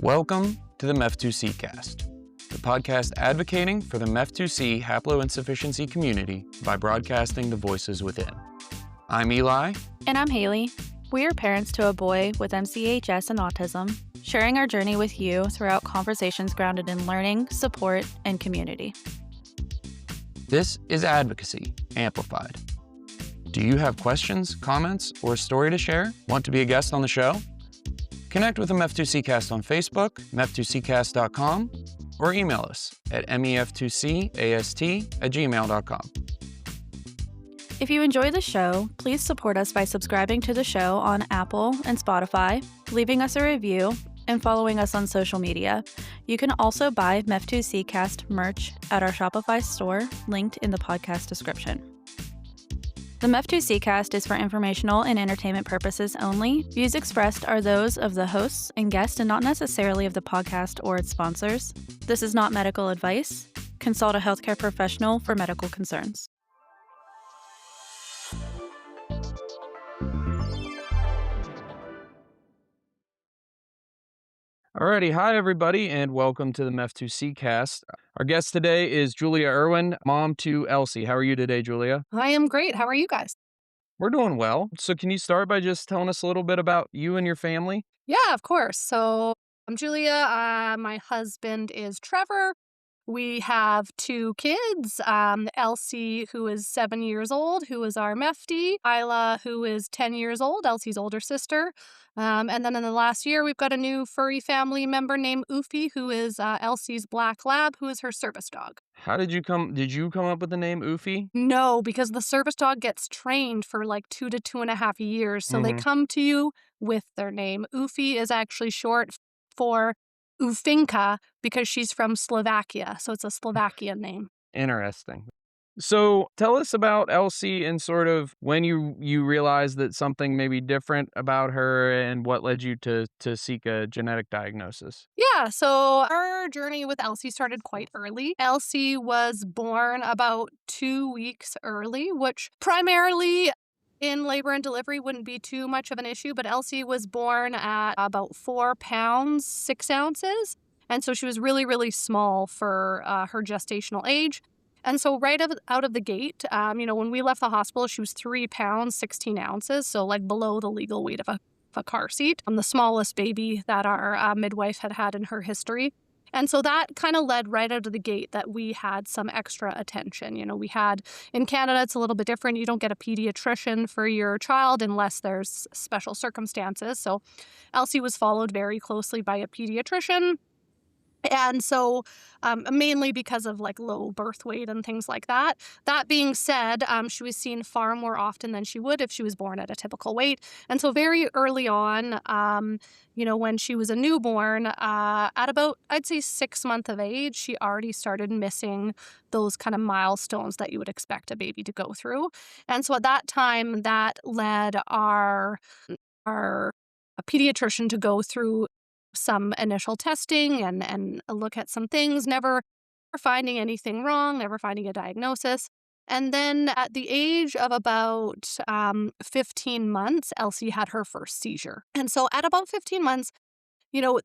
Welcome to the MEF2C cast, the podcast advocating for the MEF2C haploinsufficiency community by broadcasting the voices within. I'm Eli. And I'm Haley. We are parents to a boy with MCHS and autism, sharing our journey with you throughout conversations grounded in learning, support, and community. This is Advocacy Amplified. Do you have questions, comments, or a story to share? Want to be a guest on the show? Connect with the MEF2Ccast on Facebook, mef2ccast.com, or email us at mef2cast@gmail.com. If you enjoy the show, please support us by subscribing to the show on Apple and Spotify, leaving us a review, and following us on social media. You can also buy MEF2Ccast merch at our Shopify store, linked in the podcast description. The MEF2Ccast is for informational and entertainment purposes only. Views expressed are those of the hosts and guests and not necessarily of the podcast or its sponsors. This is not medical advice. Consult a healthcare professional for medical concerns. Alrighty, hi everybody, and welcome to the MEF2C cast. Our guest today is Julia Irwin, mom to Elsie. How are you today, Julia? I am great. How are you guys? We're doing well. So can you start by just telling us a little bit about you and your family? Yeah, of course. So I'm Julia. My husband is Trevor. We have two kids, Elsie, who is 7 years old, who is our MEFD, Isla, who is 10 years old, Elsie's older sister. And then in the last year, we've got a new furry family member named Oofy, who is Elsie's black lab, who is her service dog. How did you come up with the name Oofy? No, because the service dog gets trained for like 2 to 2.5 years. So they Mhm. come to you with their name. Oofy is actually short for Ufinka because she's from Slovakia. So it's a Slovakian name. Interesting. So tell us about Elsie and sort of when you realized that something may be different about her and what led you to seek a genetic diagnosis. Yeah, so our journey with Elsie started quite early. Elsie was born about 2 weeks early, which primarily in labor and delivery wouldn't be too much of an issue, but Elsie was born at about 4 pounds, 6 ounces. And so she was really, really small for her gestational age. And so out of the gate, when we left the hospital, she was 3 pounds, 16 ounces. So like below the legal weight of a car seat. I'm the smallest baby that our midwife had in her history. And so that kind of led right out of the gate that we had some extra attention. We had, in Canada, it's a little bit different. You don't get a pediatrician for your child unless there's special circumstances. So Elsie was followed very closely by a pediatrician. And so mainly because of like low birth weight and things like that. That being said, she was seen far more often than she would if she was born at a typical weight. And so very early on, when she was a newborn, at about, I'd say 6 months of age, she already started missing those kind of milestones that you would expect a baby to go through. And so at that time, that led our pediatrician to go through some initial testing and look at some things, never finding anything wrong, never finding a diagnosis. And then at the age of about 15 months, Elsie had her first seizure. And so at about 15 months,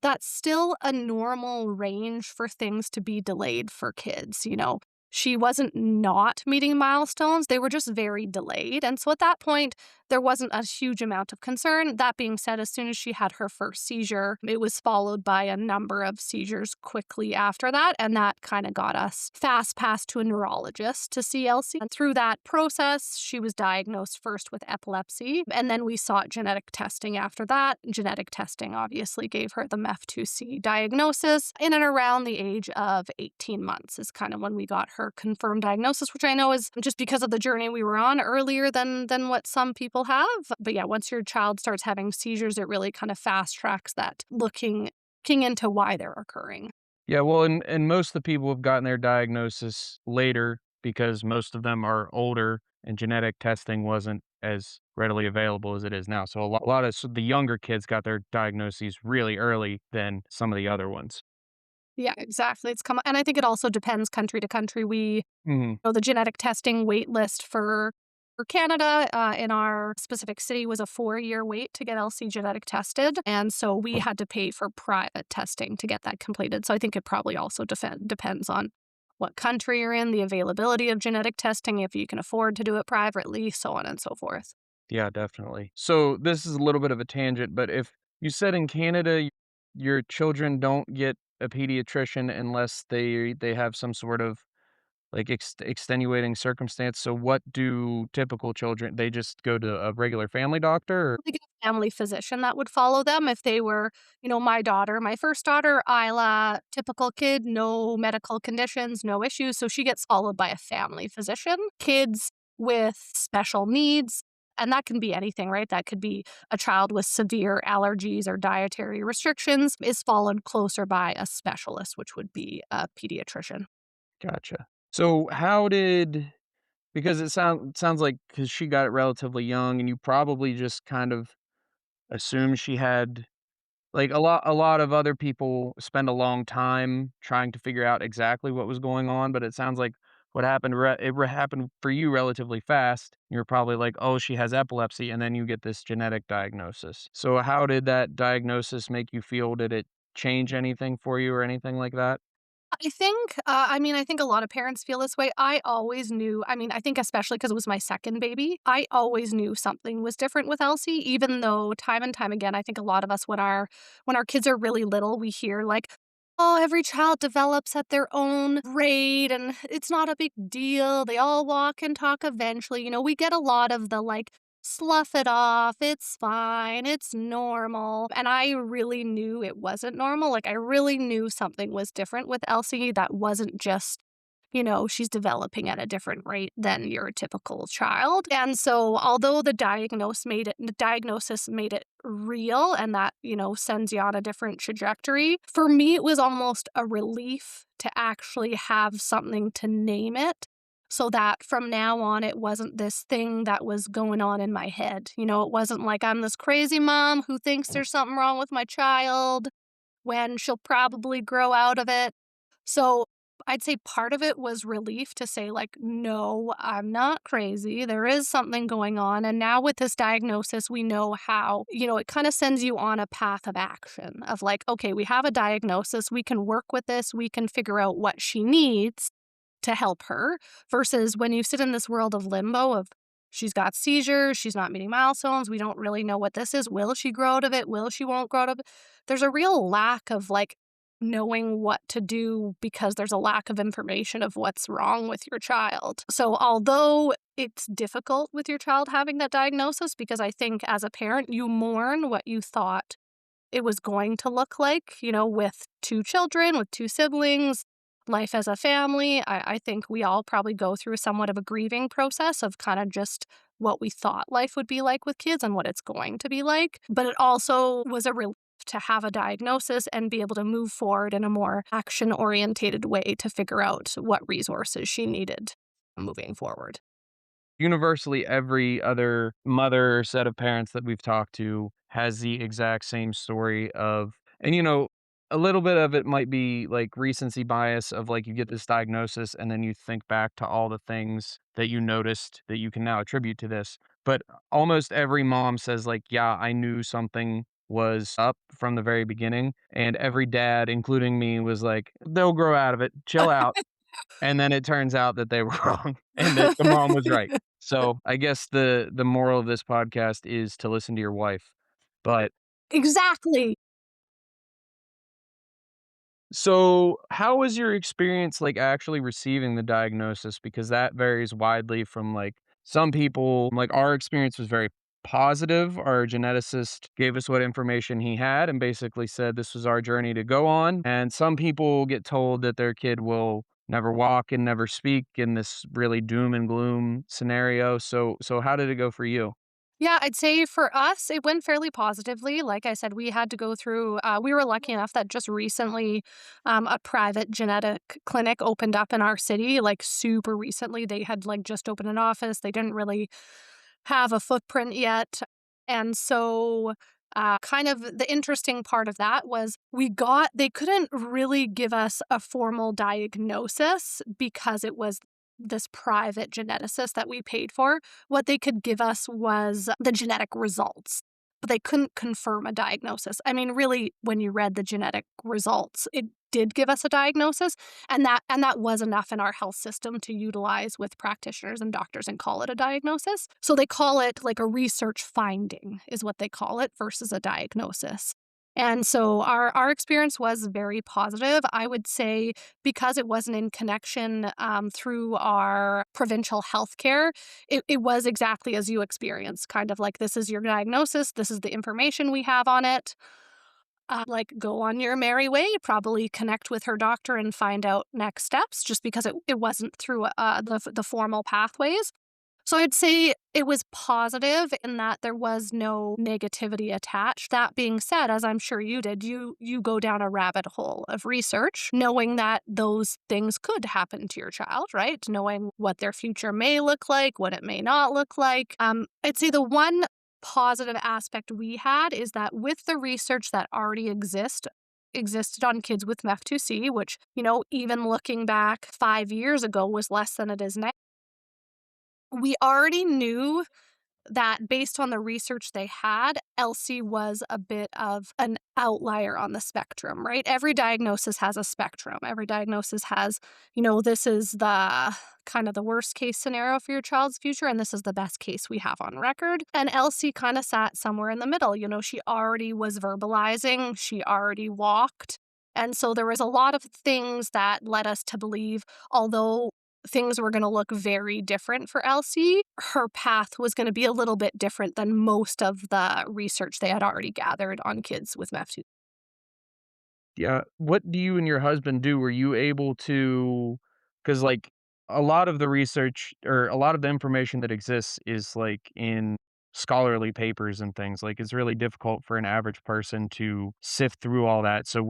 that's still a normal range for things to be delayed for kids. She wasn't not meeting milestones. They were just very delayed. And so at that point, there wasn't a huge amount of concern. That being said, as soon as she had her first seizure, it was followed by a number of seizures quickly after that. And that kind of got us fast passed to a neurologist to see Elsie. And through that process, she was diagnosed first with epilepsy. And then we sought genetic testing after that. Genetic testing obviously gave her the MEF2C diagnosis. In and around the age of 18 months is kind of when we got her confirmed diagnosis, which I know is just because of the journey we were on earlier than what some people have. But yeah, once your child starts having seizures, it really kind of fast tracks that looking into why they're occurring. Yeah, well, and most of the people have gotten their diagnosis later because most of them are older and genetic testing wasn't as readily available as it is now. So a lot of the younger kids got their diagnoses really early than some of the other ones. Yeah, exactly. And I think it also depends country to country. Mhm. The genetic testing wait list for For Canada, in our specific city, was a 4-year wait to get Elsie genetic tested, and so we had to pay for private testing to get that completed. So I think it probably also depends on what country you're in, the availability of genetic testing, if you can afford to do it privately, so on and so forth. Yeah, definitely. So this is a little bit of a tangent, but if you said in Canada your children don't get a pediatrician unless they have some sort of like extenuating circumstance. So what do typical children? They just go to a regular family doctor? Or? They get a family physician that would follow them if they were, my daughter, my first daughter, Isla, typical kid, no medical conditions, no issues. So she gets followed by a family physician. Kids with special needs, and that can be anything, right? That could be a child with severe allergies or dietary restrictions, is followed closer by a specialist, which would be a pediatrician. Gotcha. So how did because it sounds like because she got it relatively young, and you probably just kind of assumed she had like, a lot of other people spend a long time trying to figure out exactly what was going on, but it sounds like what happened happened for you relatively fast. You're probably like, "Oh, she has epilepsy," and then you get this genetic diagnosis. So how did that diagnosis make you feel? Did it change anything for you or anything like that? I think a lot of parents feel this way. I always knew, I think especially because it was my second baby, I always knew something was different with Elsie, even though time and time again, I think a lot of us when our kids are really little, we hear like, oh, every child develops at their own rate and it's not a big deal. They all walk and talk eventually. We get a lot of the like, slough it off, it's fine, it's normal. And I really knew it wasn't normal. Like, I really knew something was different with Elsie that wasn't just, she's developing at a different rate than your typical child. And so, although the diagnosis made it real and that, sends you on a different trajectory, for me, it was almost a relief to actually have something to name it so that from now on, it wasn't this thing that was going on in my head. It wasn't like I'm this crazy mom who thinks there's something wrong with my child when she'll probably grow out of it. So I'd say part of it was relief to say, like, no, I'm not crazy. There is something going on. And now with this diagnosis, we know how, it kind of sends you on a path of action of like, okay, we have a diagnosis. We can work with this. We can figure out what she needs to help her versus when you sit in this world of limbo of she's got seizures, she's not meeting milestones, we don't really know what this is. Will she grow out of it? Will she won't grow out of it? There's a real lack of like knowing what to do because there's a lack of information of what's wrong with your child. So although it's difficult with your child having that diagnosis, because I think as a parent, you mourn what you thought it was going to look like, with two children, with two siblings, life as a family. I think we all probably go through somewhat of a grieving process of kind of just what we thought life would be like with kids and what it's going to be like. But it also was a relief to have a diagnosis and be able to move forward in a more action orientated way to figure out what resources she needed moving forward. Universally, every other mother or set of parents that we've talked to has the exact same story of and, a little bit of it might be, like, recency bias of, like, you get this diagnosis, and then you think back to all the things that you noticed that you can now attribute to this, but almost every mom says, like, "Yeah, I knew something was up from the very beginning," and every dad, including me, was like, "They'll grow out of it, chill out." And then it turns out that they were wrong and that the mom was right. So, I guess the moral of this podcast is to listen to your wife. But Exactly. so, how was your experience, like, actually receiving the diagnosis? Because that varies widely from, like, some people like, our experience was very positive. Our geneticist gave us what information he had and basically said this was our journey to go on, and some people get told that their kid will never walk and never speak in this really doom and gloom scenario. So how did it go for you? Yeah, I'd say for us, it went fairly positively. Like I said, we had to go through, we were lucky enough that just recently a private genetic clinic opened up in our city, like super recently. They had like just opened an office. They didn't really have a footprint yet. And so, kind of the interesting part of that was they couldn't really give us a formal diagnosis because it was this private geneticist that we paid for, what they could give us was the genetic results, but they couldn't confirm a diagnosis. I mean, really, when you read the genetic results, it did give us a diagnosis, and that was enough in our health system to utilize with practitioners and doctors and call it a diagnosis. So they call it like a research finding is what they call it versus a diagnosis. And so our experience was very positive. I would say because it wasn't in connection through our provincial healthcare, it was exactly as you experienced, kind of like this is your diagnosis, this is the information we have on it. Like go on your merry way, probably connect with her doctor and find out next steps, just because it wasn't through the formal pathways. So I'd say it was positive in that there was no negativity attached. That being said, as I'm sure you did, you go down a rabbit hole of research, knowing that those things could happen to your child, right? Knowing what their future may look like, what it may not look like. I'd say the one positive aspect we had is that with the research that already existed on kids with MEF2C, which, even looking back 5 years ago was less than it is now, we already knew that based on the research they had, Elsie was a bit of an outlier on the spectrum, right? Every diagnosis has a spectrum. Every diagnosis has, this is the kind of the worst case scenario for your child's future, and this is the best case we have on record. And Elsie kind of sat somewhere in the middle. She already was verbalizing, she already walked. And so there was a lot of things that led us to believe, although things were going to look very different for Elsie, her path was going to be a little bit different than most of the research they had already gathered on kids with MEF2. Yeah. What do you and your husband do? Were you able to, because like, a lot of the research or a lot of the information that exists is, like, in scholarly papers and things, like, it's really difficult for an average person to sift through all that, so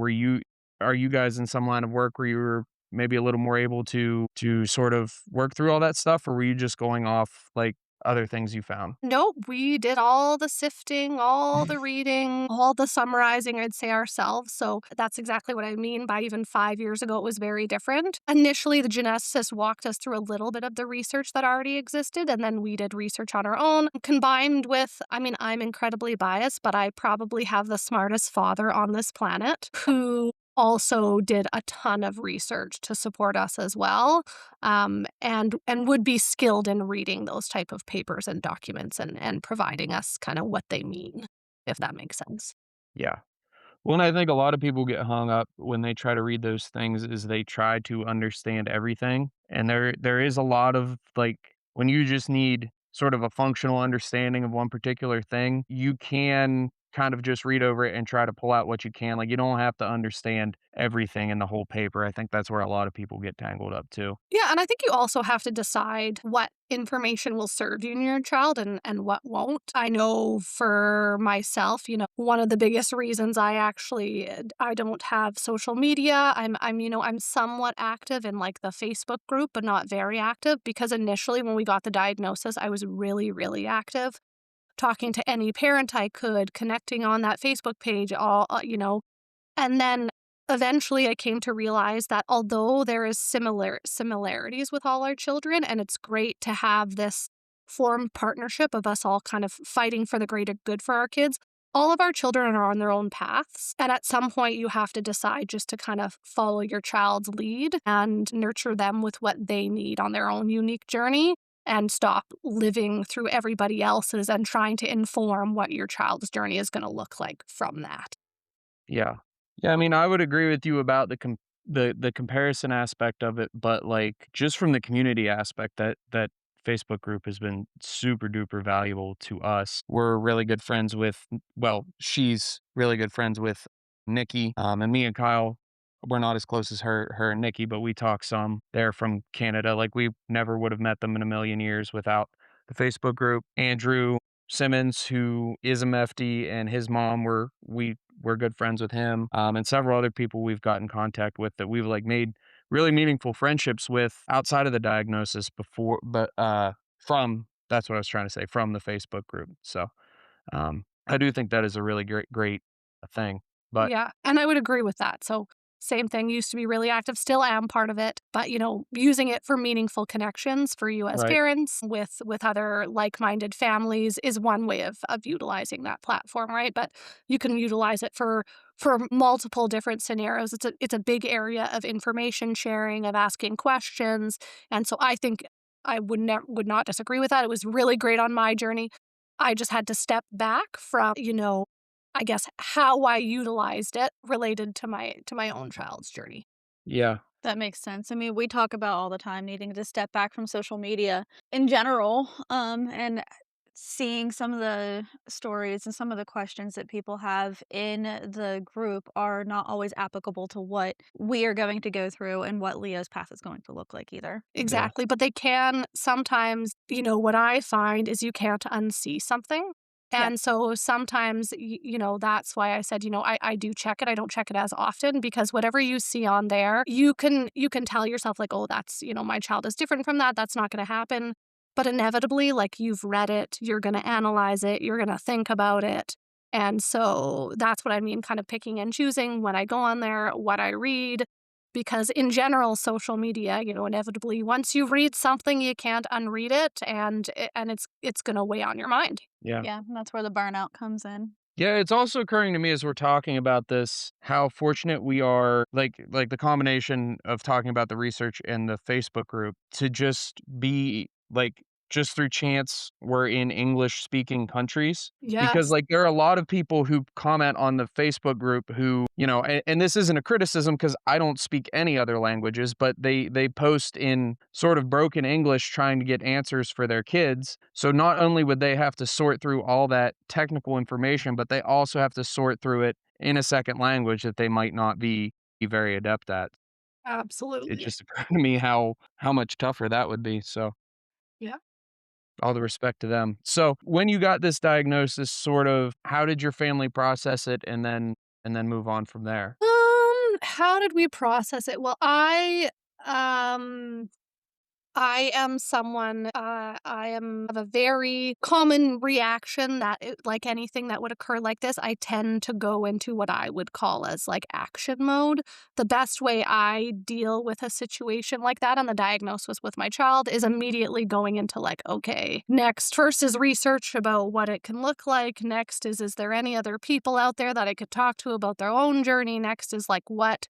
are you guys in some line of work where you were maybe a little more able to sort of work through all that stuff, or were you just going off, like, other things you found? Nope, we did all the sifting, all the reading, all the summarizing, I'd say ourselves. So that's exactly what I mean by even 5 years ago, it was very different. Initially, the geneticist walked us through a little bit of the research that already existed, and then we did research on our own, combined with, I mean, I'm incredibly biased, but I probably have the smartest father on this planet who also did a ton of research to support us as well, and would be skilled in reading those type of papers and documents and providing us kind of what they mean, if that makes sense. Yeah. Well, and I think a lot of people get hung up when they try to read those things is they try to understand everything, and there is a lot of, like, when you just need sort of a functional understanding of one particular thing, you can kind of just read over it and try to pull out what you can, like, you don't have to understand everything in the whole paper. I think that's where a lot of people get tangled up too. Yeah, and I think you also have to decide what information will serve you and your child and what won't. I know for myself, one of the biggest reasons I don't have social media. I'm somewhat active in like the Facebook group, but not very active because initially when we got the diagnosis, I was really, really active, talking to any parent I could, connecting on that Facebook page, and then eventually I came to realize that although there is similarities with all our children, and it's great to have this formed partnership of us all kind of fighting for the greater good for our kids, all of our children are on their own paths. And at some point, you have to decide just to kind of follow your child's lead and nurture them with what they need on their own unique journey and stop living through everybody else's and trying to inform what your child's journey is going to look like from that. Yeah. Yeah, I mean, I would agree with you about the comparison aspect of it, but, like, just from the community aspect, that Facebook group has been super duper valuable to us. We're really good friends with well, she's really good friends with Nikki, and me and Kyle, we're not as close as her and Nikki, but we talk some. They're from Canada, like, we never would have met them in a million years without the Facebook group. Andrew Simmons, who is a Mefty, and his mom, we're good friends with him, and several other people we've got in contact with that we've, like, made really meaningful friendships with outside of the diagnosis before but, from that's what I was trying to say, from the Facebook group, so, I do think that is a really great thing, but Yeah, and I would agree with that. So same thing, used to be really active, still am part of it, but, using it for meaningful connections for you as Right. parents with other like-minded families is one way of utilizing that platform, right? But you can utilize it for multiple different scenarios. It's a big area of information sharing, of asking questions, and so I think I would not disagree with that. It was really great on my journey. I just had to step back from, I guess how I utilized it related to my own child's journey. Yeah. That makes sense. I mean, we talk about all the time needing to step back from social media in general, and seeing some of the stories and some of the questions that people have in the group are not always applicable to what we are going to go through and what Leo's path is going to look like either. Yeah. Exactly, but they can sometimes, what I find is you can't unsee something. Yeah. And so sometimes, that's why I said, I do check it. I don't check it as often because whatever you see on there, you can tell yourself like, oh, that's, my child is different from that. That's not going to happen. But inevitably, like you've read it, you're going to analyze it, you're going to think about it. And so that's what I mean, kind of picking and choosing when I go on there, what I read, because in general, social media, inevitably, once you read something, you can't unread it, and it's gonna weigh on your mind. Yeah. Yeah, and that's where the burnout comes in. Yeah, it's also occurring to me as we're talking about this, how fortunate we are, like the combination of talking about the research and the Facebook group to just be like just through chance we're in English speaking countries. Because Yes, like there are a lot of people who comment on the Facebook group who, and this isn't a criticism because I don't speak any other languages, but they post in sort of broken English trying to get answers for their kids. So not only would they have to sort through all that technical information, but they also have to sort through it in a second language that they might not be very adept at. It absolutely. just occurred to me how much tougher that would be. So Yeah. all the respect to them. So when you got this diagnosis, sort of how did your family process it and then move on from there? How did we process it? Well, um I am someone, I am of a very common reaction that like anything that would occur like this, I tend to go into what I would call as like action mode. The best way I deal with a situation like that and the diagnosis with my child is immediately going into like, okay, next first is research about what it can look like. Next is there any other people out there that I could talk to about their own journey? Next is like what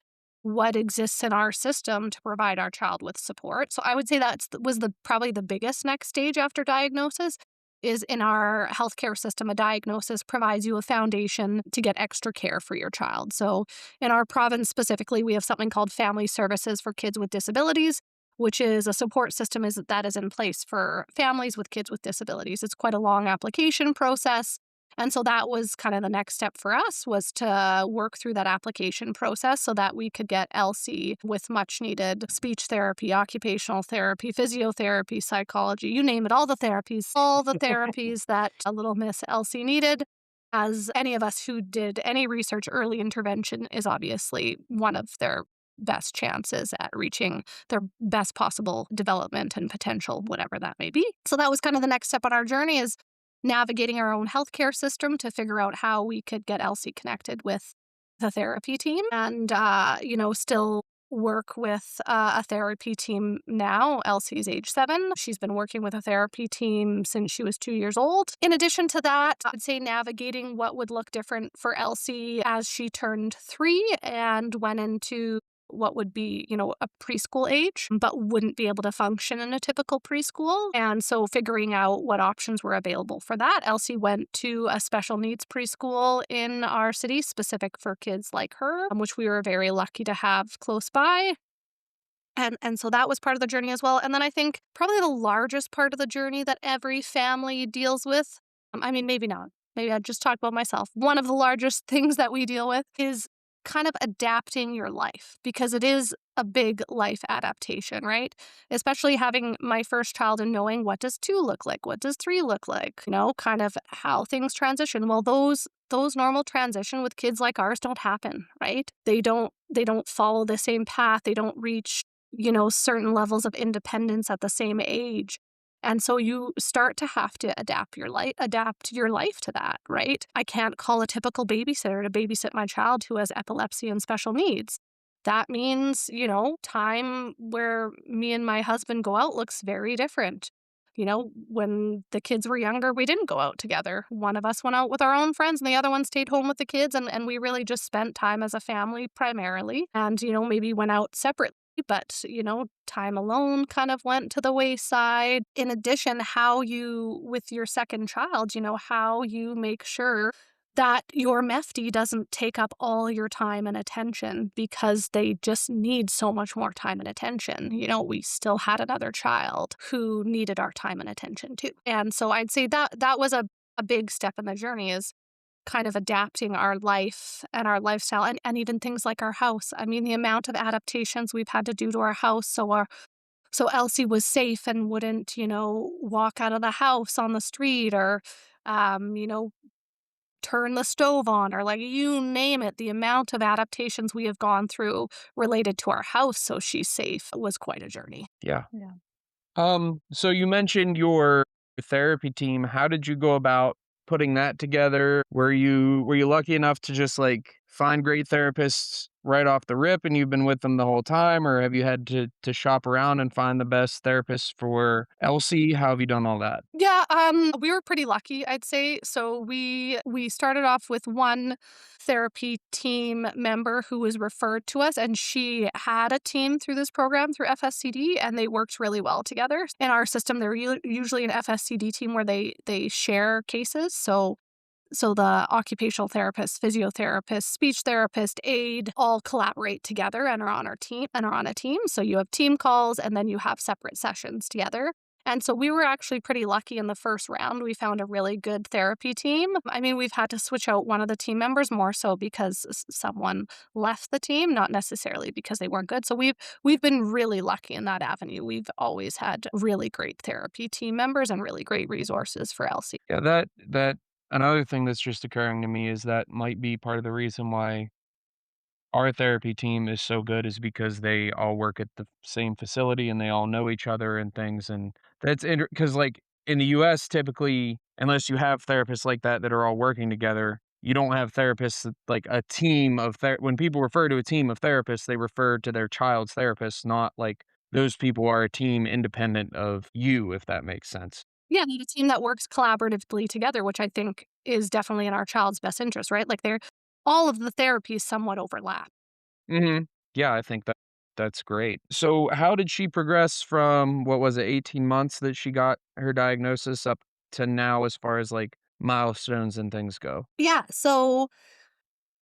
exists in our system to provide our child with support. So I would say that was the probably the biggest next stage after diagnosis is in our healthcare system. A diagnosis provides you a foundation to get extra care for your child. So in our province specifically, we have something called Family Services for Kids with Disabilities, which is a support system that is in place for families with kids with disabilities. It's quite a long application process. And so that was kind of the next step for us was to work through that application process so that we could get Elsie with much needed speech therapy, occupational therapy, physiotherapy, psychology, you name it, all the therapies that a little Miss Elsie needed. As any of us who did any research, early intervention is obviously one of their best chances at reaching their best possible development and potential, whatever that may be. So that was kind of the next step on our journey is navigating our own healthcare system to figure out how we could get Elsie connected with the therapy team and, still work with a therapy team now. Elsie's age 7. She's been working with a therapy team since she was 2 years old. In addition to that, I'd say navigating what would look different for Elsie as she turned 3 and went into what would be, a preschool age, but wouldn't be able to function in a typical preschool. And so figuring out what options were available for that, Elsie went to a special needs preschool in our city specific for kids like her, which we were very lucky to have close by. And so that was part of the journey as well. And then I think probably the largest part of the journey that every family deals with, I mean, maybe not. Maybe I'd just talk about myself. One of the largest things that we deal with is kind of adapting your life because it is a big life adaptation, right? Especially having my first child and knowing what does 2 look like? What does 3 look like? Kind of how things transition. Well, those normal transition with kids like ours don't happen, right? They don't follow the same path. They don't reach certain levels of independence at the same age. And so you start to have to adapt your life to that, right? I can't call a typical babysitter to babysit my child who has epilepsy and special needs. that means, time where me and my husband go out looks very different. When the kids were younger, we didn't go out together. One of us went out with our own friends and the other one stayed home with the kids. And we really just spent time as a family primarily and, maybe went out separately. But, time alone kind of went to the wayside. In addition, how you, with your second child, how you make sure that your mefty doesn't take up all your time and attention because they just need so much more time and attention. We still had another child who needed our time and attention too. And so I'd say that was a big step in the journey is kind of adapting our life and our lifestyle and even things like our house. I mean, the amount of adaptations we've had to do to our house so Elsie was safe and wouldn't, walk out of the house on the street or you know, turn the stove on or like you name it. The amount of adaptations we have gone through related to our house so she's safe was quite a journey. Yeah. Yeah. So you mentioned your therapy team. How did you go about putting that together? Were you lucky enough to just like find great therapists right off the rip and you've been with them the whole time, or have you had to shop around and find the best therapist for Elsie? How have you done all that? Yeah, we were pretty lucky, I'd say. So we started off with one therapy team member who was referred to us, and she had a team through this program through FSCD, and they worked really well together. In our system, they're usually an FSCD team where they share cases. So the occupational therapist, physiotherapist, speech therapist, aide all collaborate together and are on our team and are on a team. So you have team calls and then you have separate sessions together. And so we were actually pretty lucky in the first round. We found a really good therapy team. I mean, we've had to switch out one of the team members more so because someone left the team, not necessarily because they weren't good. So we've been really lucky in that avenue. We've always had really great therapy team members and really great resources for Elsie. Yeah, that another thing that's just occurring to me is that might be part of the reason why our therapy team is so good is because they all work at the same facility and they all know each other and things, and that's because like, in the US, typically, unless you have therapists like that that are all working together, you don't have therapists like a team of when people refer to a team of therapists, they refer to their child's therapist, not like those people are a team independent of you, if that makes sense. Yeah, need a team that works collaboratively together, which I think is definitely in our child's best interest, right? Like they're all of the therapies somewhat overlap. Mhm. Yeah, I think that's great. So, how did she progress from, what was it, 18 months that she got her diagnosis up to now as far as, like, milestones and things go? Yeah, so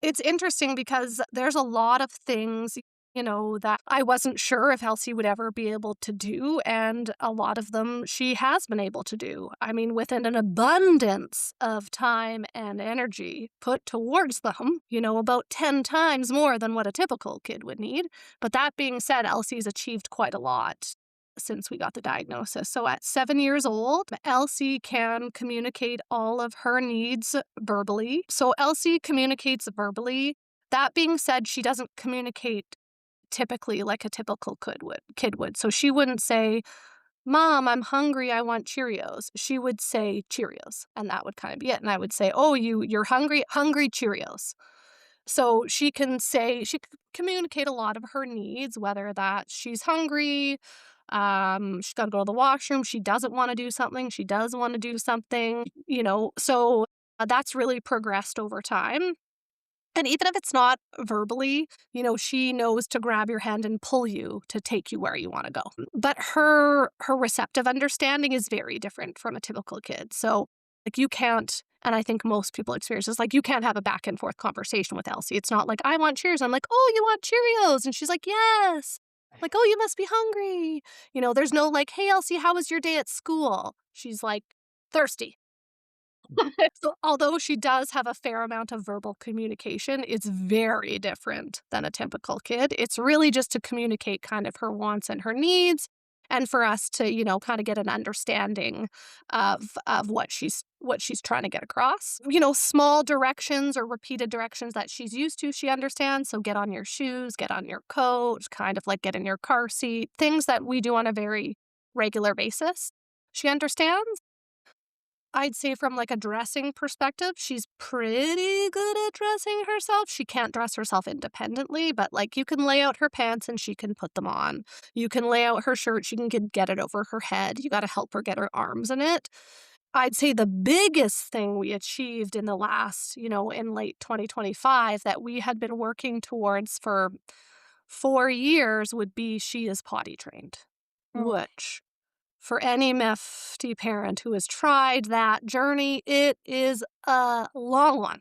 it's interesting because there's a lot of things, that I wasn't sure if Elsie would ever be able to do, and a lot of them she has been able to do. I mean, with an abundance of time and energy put towards them, about 10 times more than what a typical kid would need. But that being said, Elsie's achieved quite a lot since we got the diagnosis. So at 7 years old, Elsie can communicate all of her needs verbally. So Elsie communicates verbally. That being said, she doesn't communicate typically like a typical kid would. So she wouldn't say, "Mom, I'm hungry, I want Cheerios." She would say Cheerios, and that would kind of be it. And I would say, "Oh, you're hungry, hungry Cheerios." So she can communicate a lot of her needs, whether that she's hungry, she's got to go to the washroom, she doesn't want to do something, she does want to do something, So that's really progressed over time. And even if it's not verbally, she knows to grab your hand and pull you to take you where you want to go. But her receptive understanding is very different from a typical kid. So like you can't, and I think most people experience this, like you can't have a back and forth conversation with Elsie. It's not like I want Cheerios. I'm like, "Oh, you want Cheerios?" And she's like, "Yes." Like, "Oh, you must be hungry." There's no like, "Hey Elsie, how was your day at school?" She's like, "Thirsty." So, although she does have a fair amount of verbal communication, it's very different than a typical kid. It's really just to communicate kind of her wants and her needs, and for us to, kind of get an understanding of what she's trying to get across. Small directions or repeated directions that she's used to, she understands. So get on your shoes, get on your coat, kind of like get in your car seat, things that we do on a very regular basis. She understands. I'd say from, like, a dressing perspective, she's pretty good at dressing herself. She can't dress herself independently, but, like, you can lay out her pants and she can put them on. You can lay out her shirt, she can get it over her head. You gotta help her get her arms in it. I'd say the biggest thing we achieved in the last, in late 2025 that we had been working towards for 4 years would be she is potty trained, Oh. which for any mefty parent who has tried that journey, it is a long one.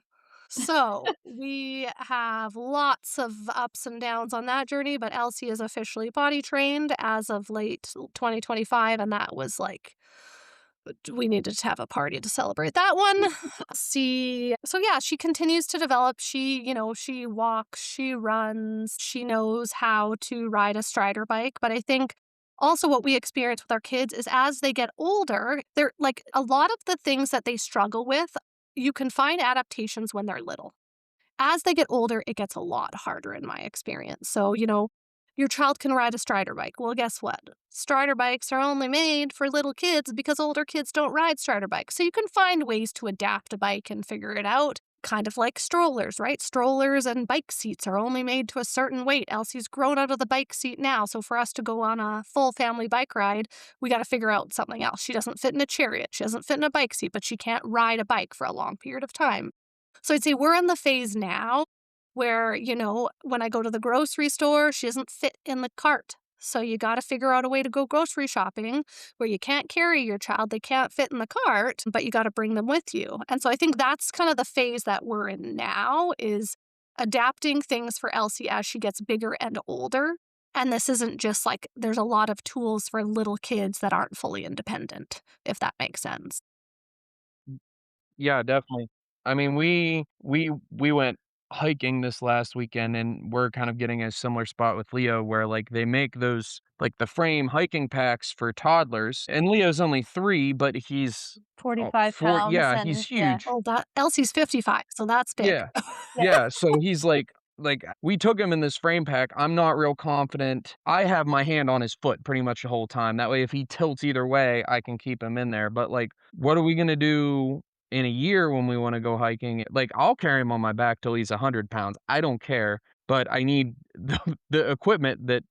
So we have lots of ups and downs on that journey, but Elsie is officially potty trained as of late 2025, and that was like we needed to have a party to celebrate that one. So yeah, she continues to develop. She walks, she runs, she knows how to ride a strider bike. But I think also what we experience with our kids is as they get older, they're like a lot of the things that they struggle with, you can find adaptations when they're little. As they get older, it gets a lot harder in my experience. So, your child can ride a strider bike. Well, guess what? Strider bikes are only made for little kids because older kids don't ride strider bikes. So you can find ways to adapt a bike and figure it out. Kind of like strollers, right? Strollers and bike seats are only made to a certain weight. Elsie's grown out of the bike seat now. So for us to go on a full family bike ride, we got to figure out something else. She doesn't fit in a chariot. She doesn't fit in a bike seat, but she can't ride a bike for a long period of time. So I'd say we're in the phase now where, when I go to the grocery store, she doesn't fit in the cart. So you got to figure out a way to go grocery shopping where you can't carry your child. They can't fit in the cart, but you got to bring them with you. And so I think that's kind of the phase that we're in now is adapting things for Elsie as she gets bigger and older. And this isn't just like there's a lot of tools for little kids that aren't fully independent, if that makes sense. Yeah, definitely. I mean, we went hiking this last weekend, and we're kind of getting a similar spot with Leo where, like, they make those, like, the frame hiking packs for toddlers, and Leo's only 3, but he's, oh, 45 4 pounds yeah, he's and yeah. huge. Oh, that Elsie's 55, so that's big. Yeah. Yeah. Yeah, so he's we took him in this frame pack, I'm not real confident. I have my hand on his foot pretty much the whole time, that way if he tilts either way, I can keep him in there, but, like, what are we gonna do in a year when we wanna go hiking? Like, I'll carry him on my back till he's 100 pounds, I don't care, but I need the equipment that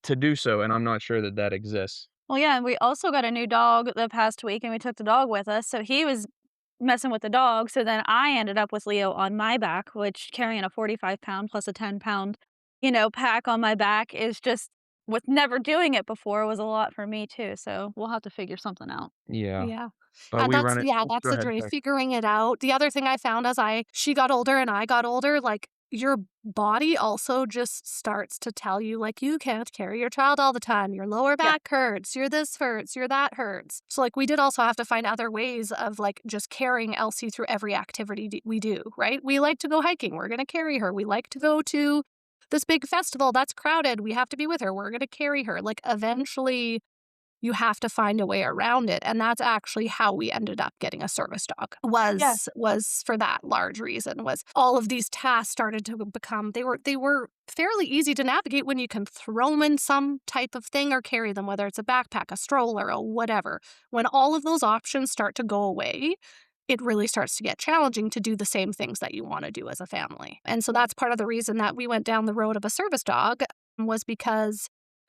to do so, and I'm not sure that that exists. Well, yeah, and we also got a new dog the past week, and we took the dog with us, so he was messing with the dog, so then I ended up with Leo on my back, which carrying a 45-pound plus a 10-pound, pack on my back is just with never doing it before was a lot for me too, so we'll have to figure something out. Yeah, Yeah. but we run it oh, That's go the ahead, journey, sorry. figuring it out. The other thing I found as she got older and I got older, like, your body also just starts to tell you, like, you can't carry your child all the time. Your lower Yeah. back hurts, your this hurts, your that hurts. So, like, we did also have to find other ways of, like, just carrying Elsie through every activity we do, right? We like to go hiking. We're gonna carry her. We like to go to this big festival that's crowded. We have to be with her. We're gonna carry her. Like, eventually you have to find a way around it, and that's actually how we ended up getting a service dog, Yeah. was for that large reason, was all of these tasks started to become they were fairly easy to navigate when you can throw them in some type of thing or carry them, whether it's a backpack, a stroller, or whatever. When all of those options start to go away, it really starts to get challenging to do the same things that you wanna do as a family, and so that's part of the reason that we went down the road of a service dog was because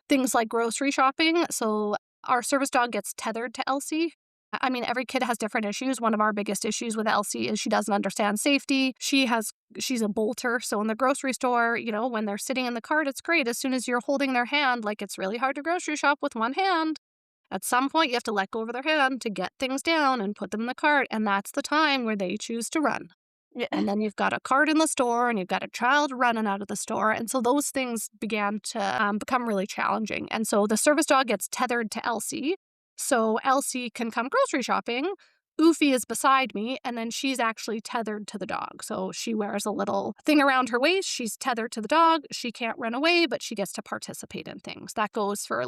things like grocery shopping. So our service dog gets tethered to Elsie. I mean, every kid has different issues. One of our biggest issues with Elsie is she doesn't understand safety. She's a bolter. So in the grocery store, when they're sitting in the cart, it's great. As soon as you're holding their hand, like it's really hard to grocery shop with one hand. At some point, you have to let go of their hand to get things down and put them in the cart. And that's the time where they choose to run. Yeah. And then you've got a cart in the store and you've got a child running out of the store. And so those things began to become really challenging. And so the service dog gets tethered to Elsie. So Elsie can come grocery shopping. Oofy is beside me, and then she's actually tethered to the dog. So she wears a little thing around her waist. She's tethered to the dog. She can't run away, but she gets to participate in things. That goes for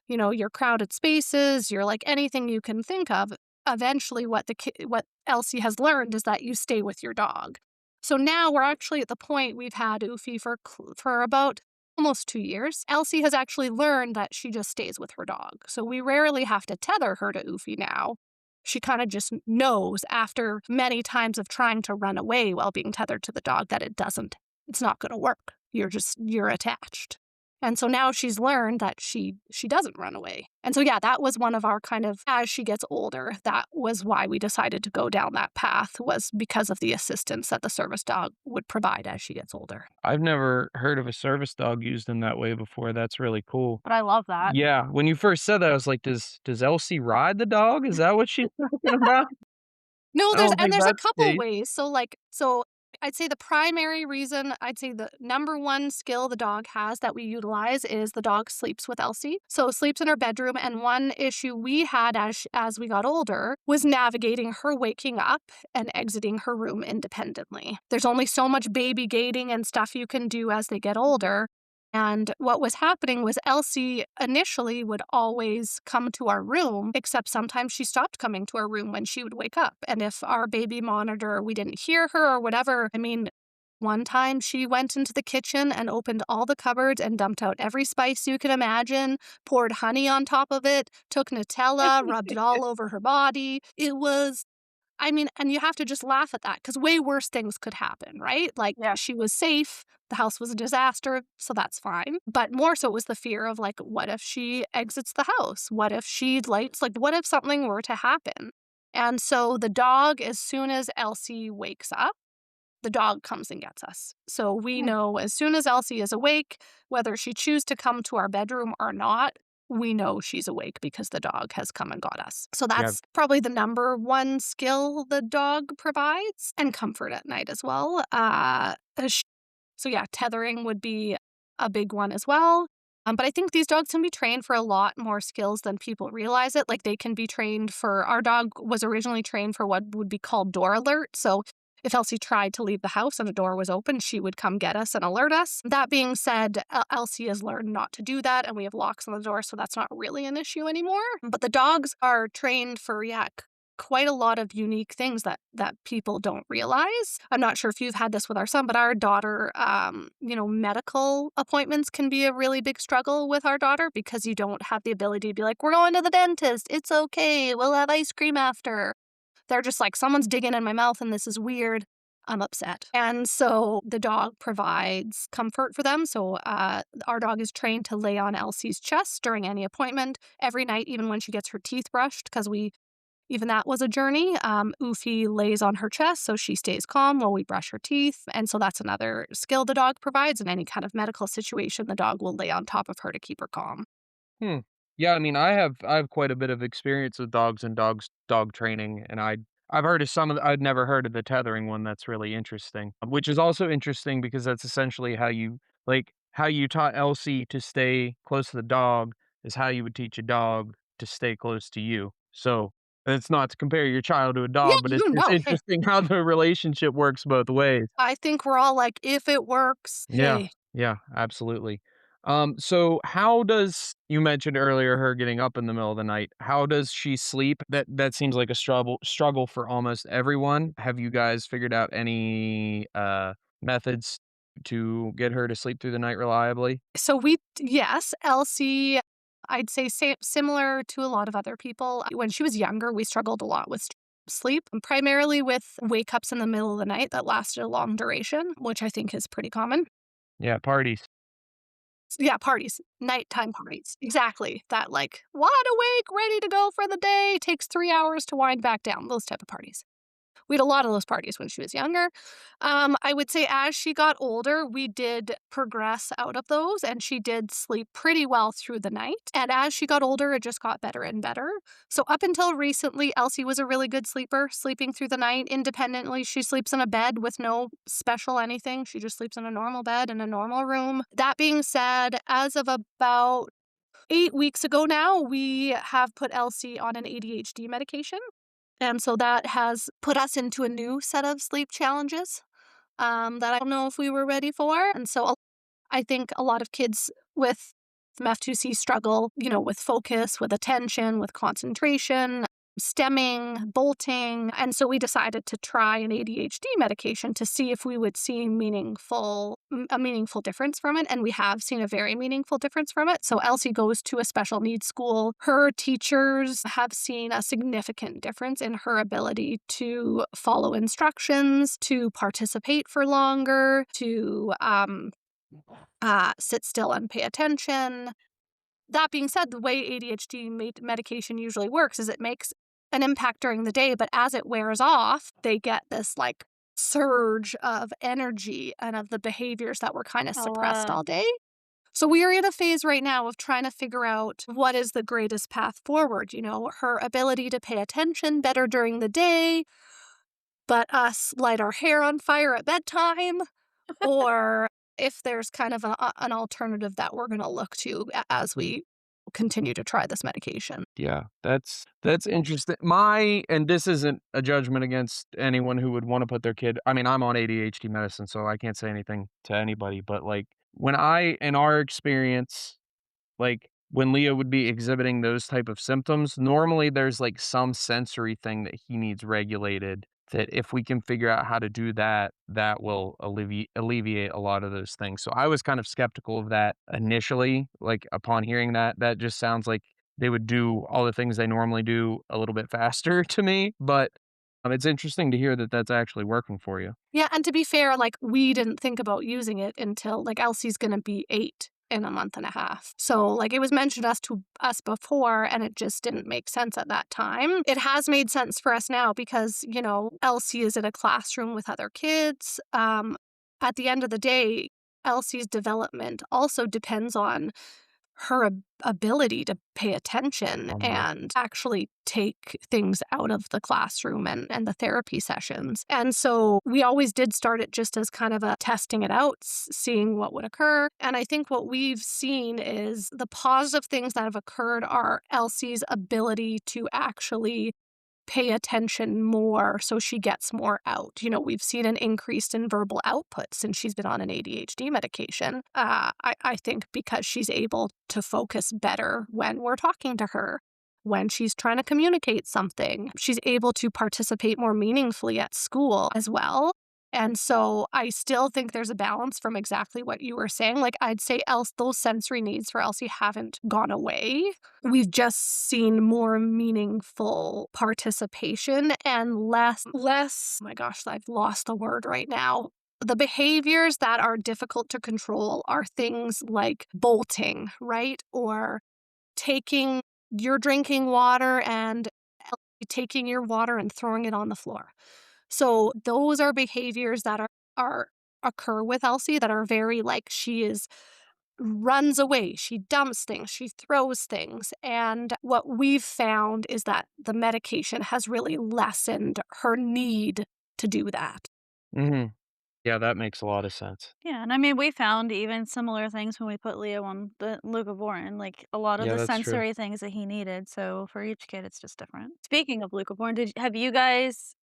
your crowded spaces, your like anything you can think of. Eventually what Elsie has learned is that you stay with your dog. So now we're actually at the point we've had Oofy for about almost 2 years. Elsie has actually learned that she just stays with her dog. So we rarely have to tether her to Oofy now. She kind of just knows after many times of trying to run away while being tethered to the dog that it's not going to work. You're attached. And so now she's learned that she doesn't run away. And so, yeah, that was one of our kind of, as she gets older, that was why we decided to go down that path, was because of the assistance that the service dog would provide as she gets older. I've never heard of a service dog used in that way before. That's really cool. But I love that. Yeah, when you first said that, I was like, "Does Elsie ride the dog? Is that what she's talking about?" No, I don't think there's a that's the couple case. ways. So I'd say the primary reason, I'd say the number one skill the dog has that we utilize is the dog sleeps with Elsie. So sleeps in her bedroom, and one issue we had as we got older was navigating her waking up and exiting her room independently. There's only so much baby gating and stuff you can do as they get older. And what was happening was Elsie initially would always come to our room, except sometimes she stopped coming to our room when she would wake up. And if our baby monitor, we didn't hear her or whatever, I mean, one time she went into the kitchen and opened all the cupboards and dumped out every spice you can imagine, poured honey on top of it, took Nutella, rubbed it all over her body. It was, I mean, and you have to just laugh at that because way worse things could happen, right? Like, Yeah. she was safe, the house was a disaster, so that's fine. But more so was the fear of, like, what if she exits the house? What if she lights, like, what if something were to happen? And so the dog, as soon as Elsie wakes up, the dog comes and gets us. So we Hmm. know as soon as Elsie is awake, whether she chooses to come to our bedroom or not, we know she's awake because the dog has come and got us. So Yeah, that's probably the number one skill the dog provides, and comfort at night as well. So yeah, tethering would be a big one as well. But I think these dogs can be trained for a lot more skills than people realize it. Like, they can be trained for, our dog was originally trained for what would be called door alert. So if Elsie tried to leave the house and a door was open, she would come get us and alert us. That being said, Elsie has learned not to do that, and we have locks on the door, so that's not really an issue anymore. But the dogs are trained for, yeah, quite a lot of unique things that people don't realize. I'm not sure if you've had this with our son, but our daughter, medical appointments can be a really big struggle with our daughter because you don't have the ability to be like, we're going to the dentist. It's okay. We'll have ice cream after. They're just like, someone's digging in my mouth and this is weird. I'm upset. And so the dog provides comfort for them. So our dog is trained to lay on Elsie's chest during any appointment every night, even when she gets her teeth brushed, because even that was a journey. Oofy lays on her chest so she stays calm while we brush her teeth. And so that's another skill the dog provides. In any kind of medical situation, the dog will lay on top of her to keep her calm. hmm. Yeah, I mean, I have quite a bit of experience with dogs and dog training, and I've heard of some of the I'd never heard of the tethering one. That's really interesting, which is also interesting because that's essentially how you taught Elsie to stay close to the dog is how you would teach a dog to stay close to you. So, it's not to compare your child to a Yeah, dog, but it's you just know. interesting how the relationship works both ways. I think we're all like, if it works, Yeah, hey. yeah, absolutely. So how does you mentioned earlier her getting up in the middle of the night. How does she sleep? That seems like a struggle for almost everyone. Have you guys figured out any methods to get her to sleep through the night reliably? So yes, Elsie, I'd say similar to a lot of other people. When she was younger, we struggled a lot with sleep, primarily with wake ups in the middle of the night that lasted a long duration, which I think is pretty common. Yeah, parties. Yeah, parties, nighttime parties. Exactly. That, like, wide awake, ready to go for the day, takes 3 hours to wind back down, those type of parties. We had a lot of those parties when she was younger. I would say as she got older, we did progress out of those, and she did sleep pretty well through the night. And as she got older, it just got better and better. So up until recently, Elsie was a really good sleeper, sleeping through the night independently. She sleeps in a bed with no special anything. She just sleeps in a normal bed in a normal room. That being said, as of about 8 weeks ago now, we have put Elsie on an ADHD medication. And so that has put us into a new set of sleep challenges that I don't know if we were ready for. And so I think a lot of kids with MF2C struggle, with focus, with attention, with concentration. stemming, bolting. And so we decided to try an ADHD medication to see if we would see a meaningful difference from it. And we have seen a very meaningful difference from it. So Elsie goes to a special needs school. Her teachers have seen a significant difference in her ability to follow instructions, to participate for longer, to sit still and pay attention. That being said, the way ADHD medication usually works is it makes an impact during the day, but as it wears off, they get this like surge of energy and of the behaviors that were kind of Oh, suppressed all day. So we are in a phase right now of trying to figure out what is the greatest path forward. Her ability to pay attention better during the day, but us light our hair on fire at bedtime, or if there's kind of an alternative that we're going to look to as we continue to try this medication. Yeah, that's interesting. And this isn't a judgment against anyone who would wanna put their kid. I mean, I'm on ADHD medicine, so I can't say anything to anybody, but, like, in our experience, like, when Leo would be exhibiting those type of symptoms, normally there's, like, some sensory thing that he needs regulated that if we can figure out how to do that, that will alleviate a lot of those things. So I was kind of skeptical of that initially, like, upon hearing that, that just sounds like they would do all the things they normally do a little bit faster to me, but, it's interesting to hear that that's actually working for you. Yeah, and to be fair, like, we didn't think about using it until, like, Elsie's gonna be 8 in a month and a half. So, like, it was mentioned to us before, and it just didn't make sense at that time. It has made sense for us now because, Elsie is in a classroom with other kids. At the end of the day, Elsie's development also depends on her ability to pay attention Mhm. and actually take things out of the classroom and the therapy sessions. And so we always did start it just as kind of a testing it out, seeing what would occur. And I think what we've seen is the positive things that have occurred are Elsie's ability to actually pay attention more so she gets more out. We've seen an increase in verbal output since she's been on an ADHD medication. I think because she's able to focus better when we're talking to her. When she's trying to communicate something, she's able to participate more meaningfully at school as well. And so I still think there's a balance from exactly what you were saying. Like, I'd say those sensory needs for Elsie haven't gone away. We've just seen more meaningful participation and less, oh my gosh, I've lost the word right now. The behaviors that are difficult to control are things like bolting, right? Or taking your drinking water and taking your water and throwing it on the floor. So those are behaviors that are occur with Elsie that are very like she is runs away, she dumps things, she throws things. And what we've found is that the medication has really lessened her need to do that. Mhm. Yeah, that makes a lot of sense. Yeah, and I mean, we found even similar things when we put Leo on the leucovorin, like a lot of Yeah, the that's true. sensory things that he needed. So for each kid, it's just different. Speaking of leucovorin, have you guys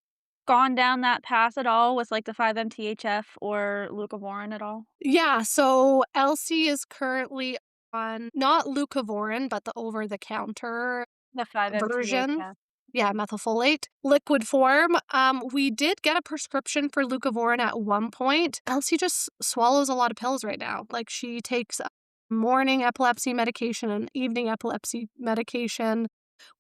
gone down that path at all with like the 5-MTHF or leucovorin at all? Yeah, so Elsie is currently on not leucovorin, but the over the counter The version. 5-MTHF. Yeah, methylfolate, liquid form. We did get a prescription for leucovorin at one point. Elsie just swallows a lot of pills right now. Like, she takes morning epilepsy medication and evening epilepsy medication.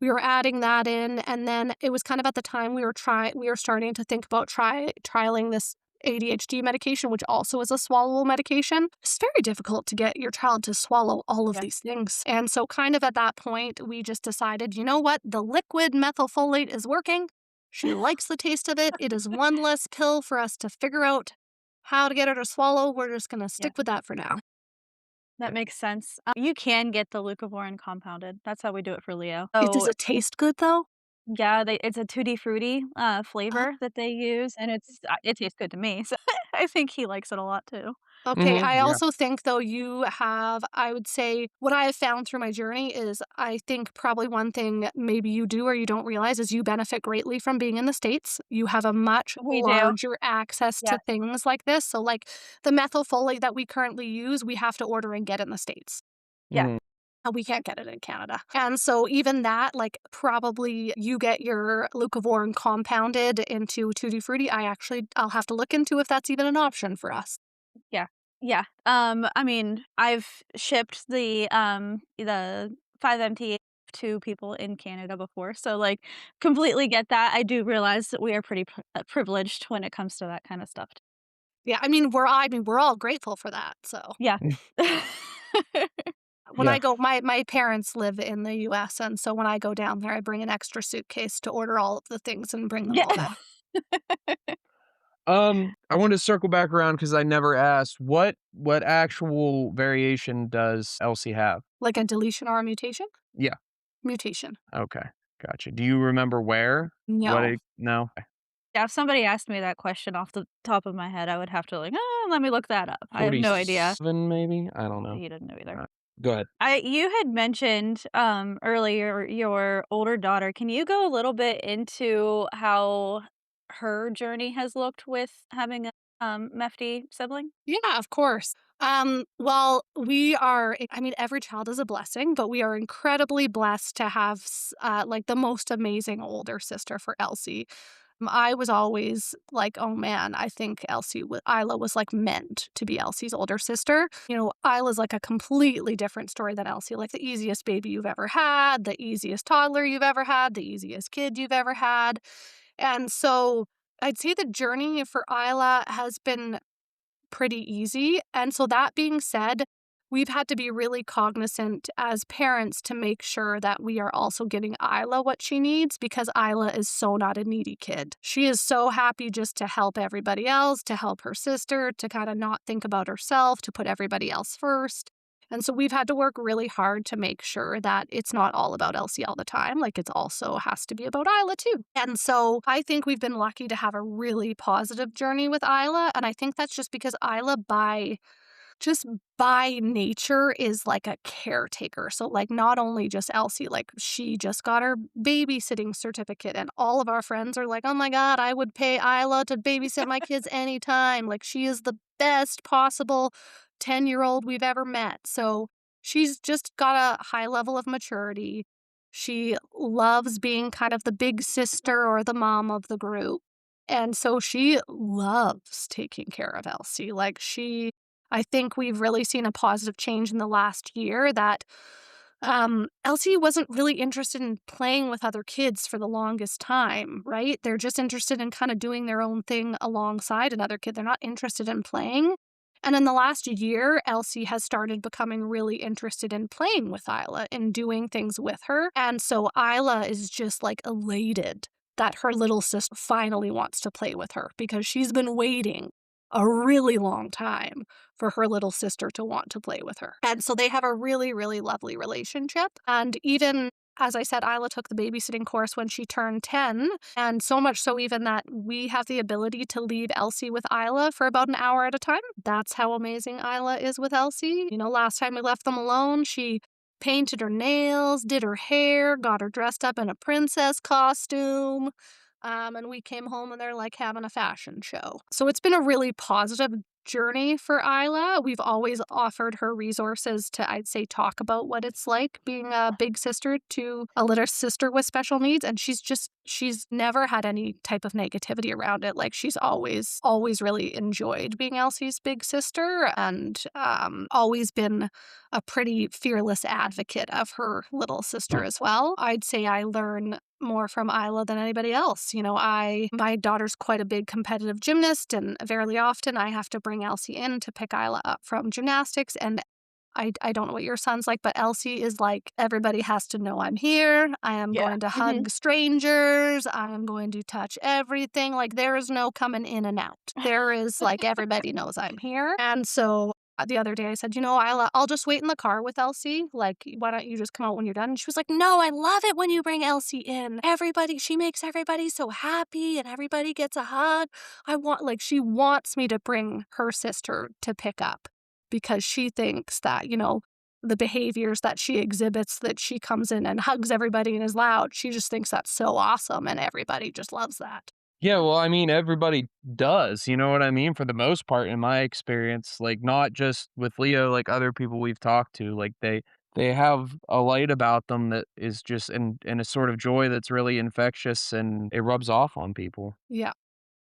We were adding that in, and then it was kind of at the time we were starting to think about trialing this ADHD medication, which also is a swallowable medication. It's very difficult to get your child to swallow all of Yeah. these things. And so kind of at that point, we just decided, you know what? The liquid methylfolate is working. She likes the taste of it. It is one less pill for us to figure out how to get her to swallow. We're just going to Yeah. stick with that for now. That makes sense. You can get the leucovorin compounded. That's how we do it for Leo. Does So it taste good though? yeah, it's a tutti frutti, Uh, flavor that they use, and it tastes good to me, so I think he likes it a lot too. Okay, Mhm, I yeah. also think though I would say what I have found through my journey is I think probably one thing maybe you do or you don't realize is you benefit greatly from being in the States. You have a much We do. larger access to Yes. things like this. So like the methylfolate that we currently use, we have to order and get in the States. Yeah. Mhm. We can't get it in Canada. And so even that, like, probably you get your leucovorin compounded into Tutti Frutti. I'll have to look into if that's even an option for us. Yeah. Yeah. I mean, I've shipped the 5-MT to people in Canada before, so, like, completely get that. I do realize that we are pretty privileged when it comes to that kinda stuff. Yeah, I mean, we're all grateful for that, so. Yeah. When Yeah. I go my parents live in the US, and so when I go down there, I bring an extra suitcase to order all of the things and bring them Yeah. all back. I wanted to circle back around because I never asked what actual variation does Elsie have? Like a deletion or a mutation? Yeah. Mutation. Okay. Gotcha. Do you remember where? What No. it no? Yeah, if somebody asked me that question off the top of my head, I would have to, like, let me look that up." I have no idea. 47 maybe? I don't know. You didn't know either. Uh, Go ahead. I You had mentioned, earlier your older daughter. Can you go a little bit into how her journey has looked with having a, MEFT sibling? Yeah, of course. Well, I mean, every child is a blessing, but we are incredibly blessed to have like the most amazing older sister for Elsie. I was always like, oh man, I think Isla was like meant to be Elsie's older sister. Isla's like a completely different story than Elsie, like the easiest baby you've ever had, the easiest toddler you've ever had, the easiest kid you've ever had. And so I'd say the journey for Isla has been pretty easy. And so that being said, we've had to be really cognizant as parents to make sure that we are also getting Isla what she needs because Isla is so not a needy kid. She is so happy just to help everybody else, to help her sister, to kind of not think about herself, to put everybody else first. And so we've had to work really hard to make sure that it's not all about Elsie all the time. Like it's also has to be about Isla too. And so I think we've been lucky to have a really positive journey with Isla. And I think that's just because Isla just by nature is like a caretaker. So like not only just Elsie, like she just got her babysitting certificate and all of our friends are like, "Oh my god, I would pay Isla to babysit my kids anytime." Like she is the best possible 10-year-old we've ever met. So she's just got a high level of maturity. She loves being kind of the big sister or the mom of the group. And so she loves taking care of Elsie. I think we've really seen a positive change in the last year that Elsie wasn't really interested in playing with other kids for the longest time, right? They're just interested in kind of doing their own thing alongside another kid. They're not interested in playing. And in the last year, Elsie has started becoming really interested in playing with Isla and doing things with her. And so Isla is just like elated that her little sister finally wants to play with her because she's been waiting a really long time for her little sister to want to play with her. And so they have a really, really lovely relationship. And even as I said, Isla took the babysitting course when she turned 10. And so much so, even that we have the ability to leave Elsie with Isla for about an hour at a time. That's how amazing Isla is with Elsie. Last time we left them alone, she painted her nails, did her hair, got her dressed up in a princess costume. And we came home and they're like having a fashion show. So it's been a really positive journey for Isla. We've always offered her resources to, I'd say, talk about what it's like being a big sister to a little sister with special needs. And she's never had any type of negativity around it. Like she's always really enjoyed being Elsie's big sister and always been a pretty fearless advocate of her little sister as well. I'd say I learn more from Isla than anybody else. My daughter's quite a big competitive gymnast, and very often I have to bring Elsie in to pick Isla up from gymnastics. And I don't know what your son's like, but Elsie is like, everybody has to know I'm here. I am Yeah. going to Mhm. hug strangers. I am going to touch everything. Like, there is no coming in and out. There is like, everybody knows I'm here. And so the other day I said, Isla, I'll just wait in the car with Elsie. Like, why don't you just come out when you're done? And she was like, no, I love it when you bring Elsie in. She makes everybody so happy and everybody gets a hug. She wants me to bring her sister to pick up because she thinks that, the behaviors that she exhibits, that she comes in and hugs everybody and is loud, she just thinks that's so awesome and everybody just loves that. Yeah, well, I mean, everybody does, you know what I mean? For the most part, in my experience, like, not just with Leo, like, other people we've talked to, like, they have a light about them that is just and a sort of joy that's really infectious, and it rubs off on people. Yeah.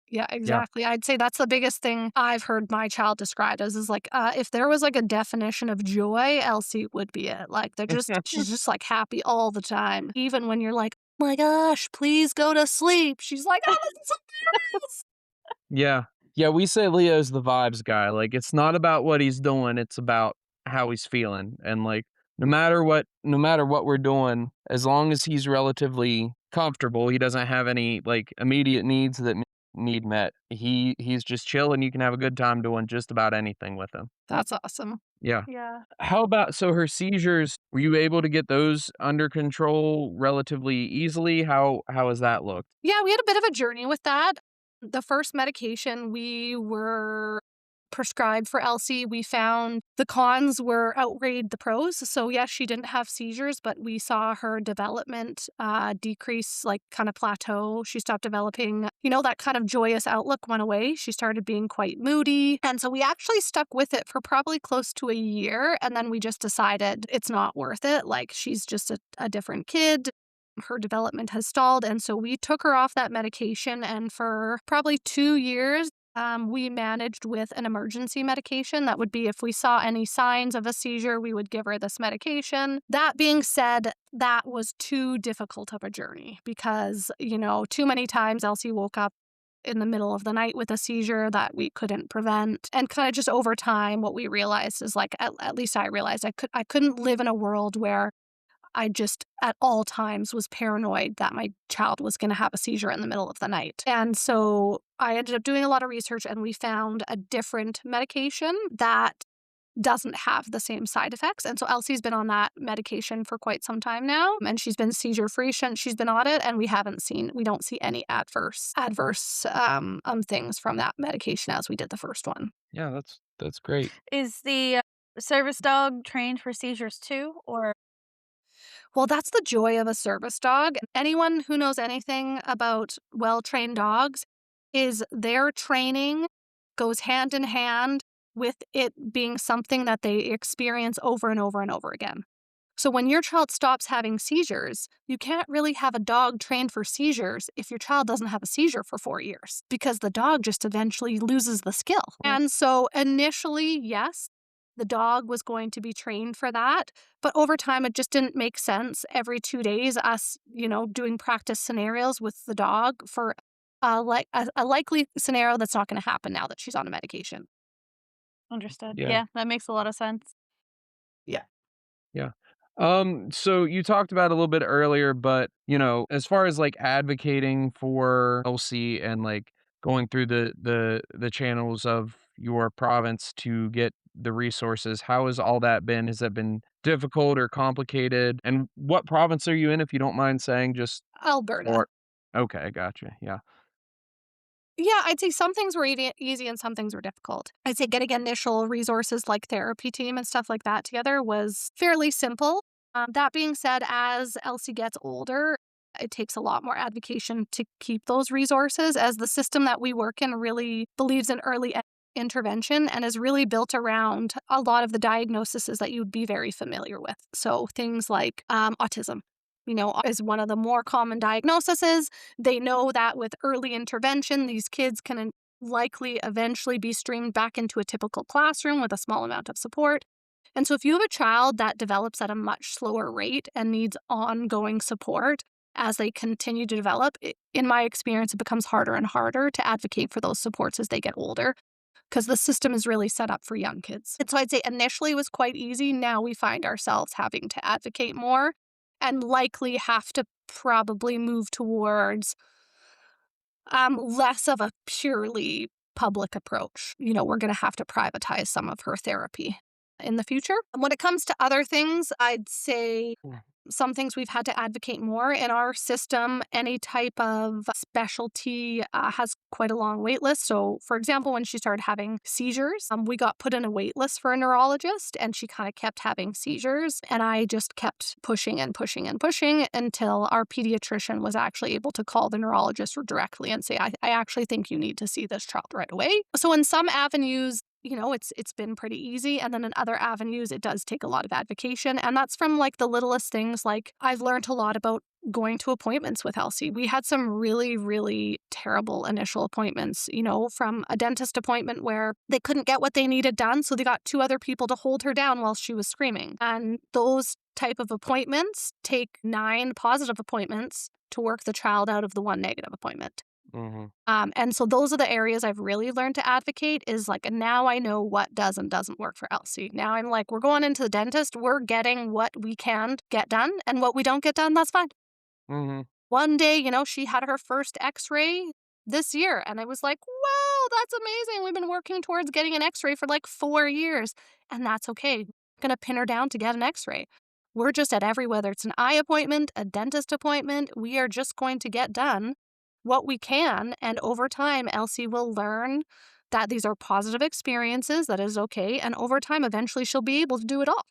Yeah, Yeah. exactly. I'd say that's the biggest thing I've heard my child described as is like, if there was like a definition of joy, Elsie would be it. Like she's just like happy all the time. Even when you're like, oh my gosh, please go to sleep. She's like, oh, this is so nice. Yeah. Yeah, we say Leo's the vibes guy, like, it's not about what he's doing, it's about how he's feeling, and, like, no matter what we're doing, as long as he's relatively comfortable, he doesn't have any, like, immediate needs that need met, he's just chill, and you can have a good time doing just about anything with him. That's awesome. Yeah. Yeah. How about so her seizures, were you able to get those under control relatively easily? How has that looked? Yeah, we had a bit of a journey with that. The first medication we were prescribed for Elsie, we found the cons were outweighed the pros. So, yes, she didn't have seizures, but we saw her development decrease, like kind of plateau. She stopped developing, that kind of joyous outlook went away. She started being quite moody. And so we actually stuck with it for probably close to a year. And then we just decided it's not worth it. Like, she's just a different kid. Her development has stalled. And so we took her off that medication. And for probably 2 years, we managed with an emergency medication. That would be if we saw any signs of a seizure, we would give her this medication. That being said, that was too difficult of a journey because, too many times Elsie woke up in the middle of the night with a seizure that we couldn't prevent. And kind of just over time, what we realized is like, at least I realized I couldn't live in a world where I just at all times was paranoid that my child was going to have a seizure in the middle of the night. And so I ended up doing a lot of research and we found a different medication that doesn't have the same side effects. And so Elsie's been on that medication for quite some time now and she's been seizure free since she's been on it and we don't see any adverse things from that medication as we did the first one. Yeah, that's great. Is the service dog trained for seizures too, or? Well, that's the joy of a service dog. Anyone who knows anything about well-trained dogs is their training goes hand in hand with it being something that they experience over and over and over again. So when your child stops having seizures, you can't really have a dog trained for seizures if your child doesn't have a seizure for 4 years because the dog just eventually loses the skill. And so initially, yes, the dog was going to be trained for that. But over time, it just didn't make sense every 2 days, us, doing practice scenarios with the dog for a likely scenario that's not going to happen now that she's on a medication. Understood. Yeah. Yeah, that makes a lot of sense. Yeah. Yeah. So you talked about a little bit earlier, but as far as like advocating for Elsie and like going through the channels of your province to get the resources, how has all that been? Has that been difficult or complicated? And what province are you in, if you don't mind saying, just Alberta. or okay, gotcha. Yeah. Yeah, I'd say some things were easy and some things were difficult. I'd say getting initial resources like therapy team and stuff like that together was fairly simple. That being said, as Elsie gets older, it takes a lot more advocation to keep those resources as the system that we work in really believes in early intervention and is really built around a lot of the diagnoses that you'd be very familiar with. So things like autism. Is one of the more common diagnoses. They know that with early intervention, these kids can likely eventually be streamed back into a typical classroom with a small amount of support. And so if you have a child that develops at a much slower rate and needs ongoing support as they continue to develop, in my experience, it becomes harder and harder to advocate for those supports as they get older because the system is really set up for young kids. And so I'd say initially it was quite easy. Now we find ourselves having to advocate more and likely have to probably move towards less of a purely public approach. We're going to have to privatize some of her therapy in the future. And when it comes to other things, I'd say some things we've had to advocate more in our system. Any type of specialty has quite a long wait list. So, for example, when she started having seizures, we got put in a wait list for a neurologist and she kind of kept having seizures. And I just kept pushing and pushing and pushing until our pediatrician was actually able to call the neurologist directly and say, I actually think you need to see this child right away. So in some avenues, it's been pretty easy. And then in other avenues, it does take a lot of advocation. And that's from like the littlest things. Like I've learned a lot about going to appointments with Elsie. We had some really, really terrible initial appointments, from a dentist appointment where they couldn't get what they needed done. So they got two other people to hold her down while she was screaming. And those type of appointments take 9 positive appointments to work the child out of the one negative appointment. Mhm. And so those are the areas I've really learned to advocate is like, now I know what does and doesn't work for Elsie. Now I'm like, we're going into the dentist, we're getting what we can get done, and what we don't get done, that's fine. Mhm. One day, she had her first x-ray this year, and I was like, wow, that's amazing. We've been working towards getting an x-ray for like 4 years, and that's okay. I'm gonna pin her down to get an x-ray. We're just at whether it's an eye appointment, a dentist appointment, we are just going to get done what we can. And over time, Elsie will learn that these are positive experiences, that is okay. And over time, eventually she'll be able to do it all.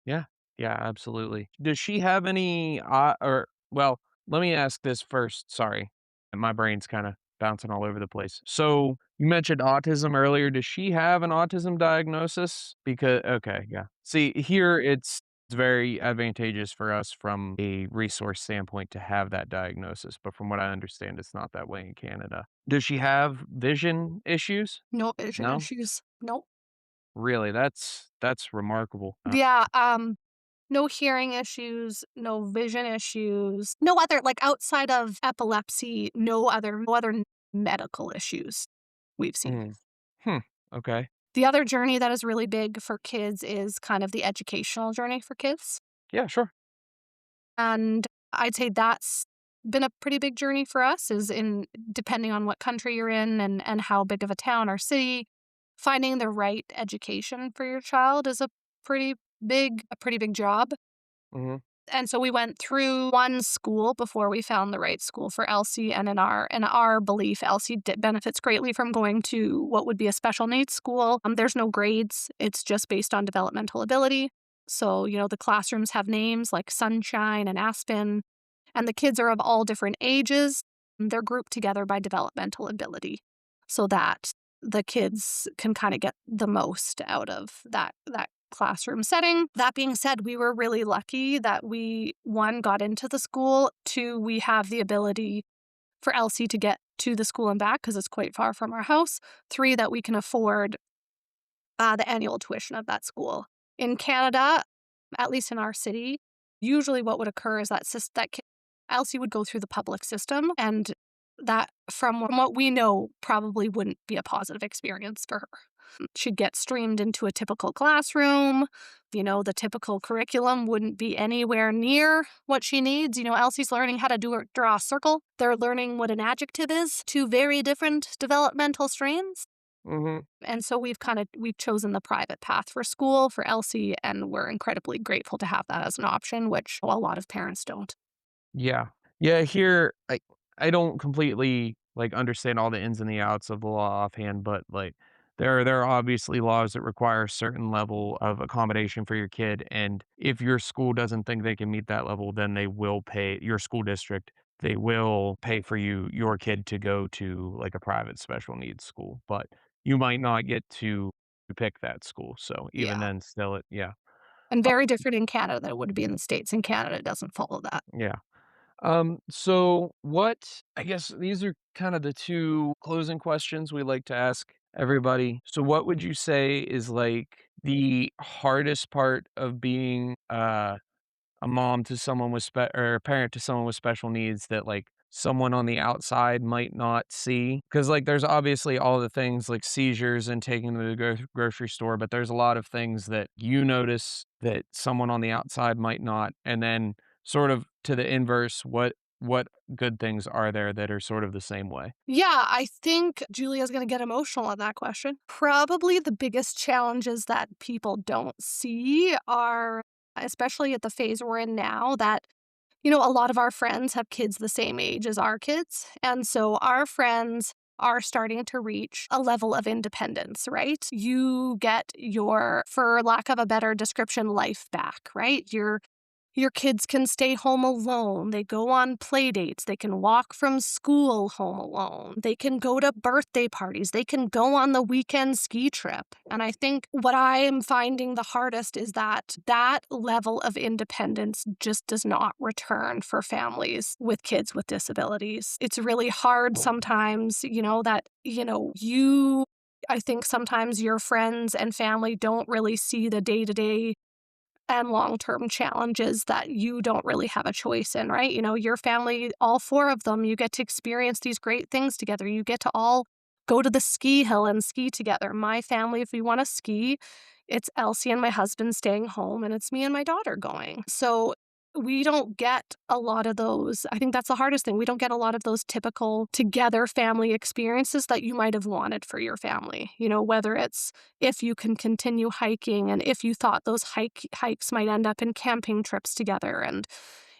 Yeah. Yeah, absolutely. Does she have any, or well, let me ask this first, sorry. My brain's kinda bouncing all over the place. So, you mentioned autism earlier. Does she have an autism diagnosis? Because okay, yeah. See, here it's very advantageous for us from a resource standpoint to have that diagnosis, but from what I understand, it's not that way in Canada. Does she have vision issues? No vision No? issues. Nope. Really? That's remarkable. Yeah. No hearing issues, no vision issues, no other, like outside of epilepsy, no other medical issues we've seen. Mm. Hmm, okay. The other journey that is really big for kids is kind of the educational journey for kids. Yeah, sure. And I'd say that's been a pretty big journey for us is in depending on what country you're in and how big of a town or city, finding the right education for your child is a pretty big job. Mhm, And so we went through one school before we found the right school for Elsie. And in our belief, Elsie benefits greatly from going to what would be a special needs school. There's no grades; it's just based on developmental ability. So the classrooms have names like Sunshine and Aspen, and the kids are of all different ages. They're grouped together by developmental ability, so that the kids can kind of get the most out of that classroom setting. That being said, we were really lucky that we, one, got into the school, two, we have the ability for Elsie to get to the school and back because it's quite far from our house, three, that we can afford the annual tuition of that school. In Canada, at least in our city, usually what would occur is Elsie would go through the public system, and that, from what we know, probably wouldn't be a positive experience for her. She'd get streamed into a typical classroom. The typical curriculum wouldn't be anywhere near what she needs. Elsie's learning how to draw a circle. They're learning what an adjective is, two very different developmental strains. mhm. And so we've chosen the private path for school for Elsie, and we're incredibly grateful to have that as an option, which a lot of parents don't. Yeah. Yeah, here, I don't completely, like, understand all the ins and the outs of the law offhand, but, like, there are obviously laws that require a certain level of accommodation for your kid, and if your school doesn't think they can meet that level, then they will pay your school district, they will pay for your kid to go to, like, a private special needs school, but you might not get to pick that school, so even Yeah. then, still it yeah. And very different in Canada than it would be in the States. In Canada, it doesn't follow that. Yeah. So what I guess these are kind of the two closing questions we like to ask everybody. So what would you say is like the hardest part of being a mom to someone with or a parent to someone with special needs that like someone on the outside might not see? Because like there's obviously all the things like seizures and taking them to the grocery store, but there's a lot of things that you notice that someone on the outside might not. And then sort of to the inverse, what good things are there that are sort of the same way? Yeah, I think Julia's going to get emotional at that question. Probably the biggest challenges that people don't see are, especially at the phase we're in now, that a lot of our friends have kids the same age as our kids. And so our friends are starting to reach a level of independence, right? You get your, for lack of a better description, life back, right? Your kids can stay home alone. They go on play dates. They can walk from school home alone. They can go to birthday parties. They can go on the weekend ski trip. And I think what I am finding the hardest is that that level of independence just does not return for families with kids with disabilities. It's really hard sometimes, I think sometimes your friends and family don't really see the day to day and long-term challenges that you don't really have a choice in, right? Your family, all 4 of them, you get to experience these great things together. You get to all go to the ski hill and ski together. My family, if we wanna ski, it's Elsie and my husband staying home, and it's me and my daughter going. So, we don't get a lot of those. I think that's the hardest thing. We don't get a lot of those typical together family experiences that you might have wanted for your family, whether it's if you can continue hiking and if you thought those hikes might end up in camping trips together, and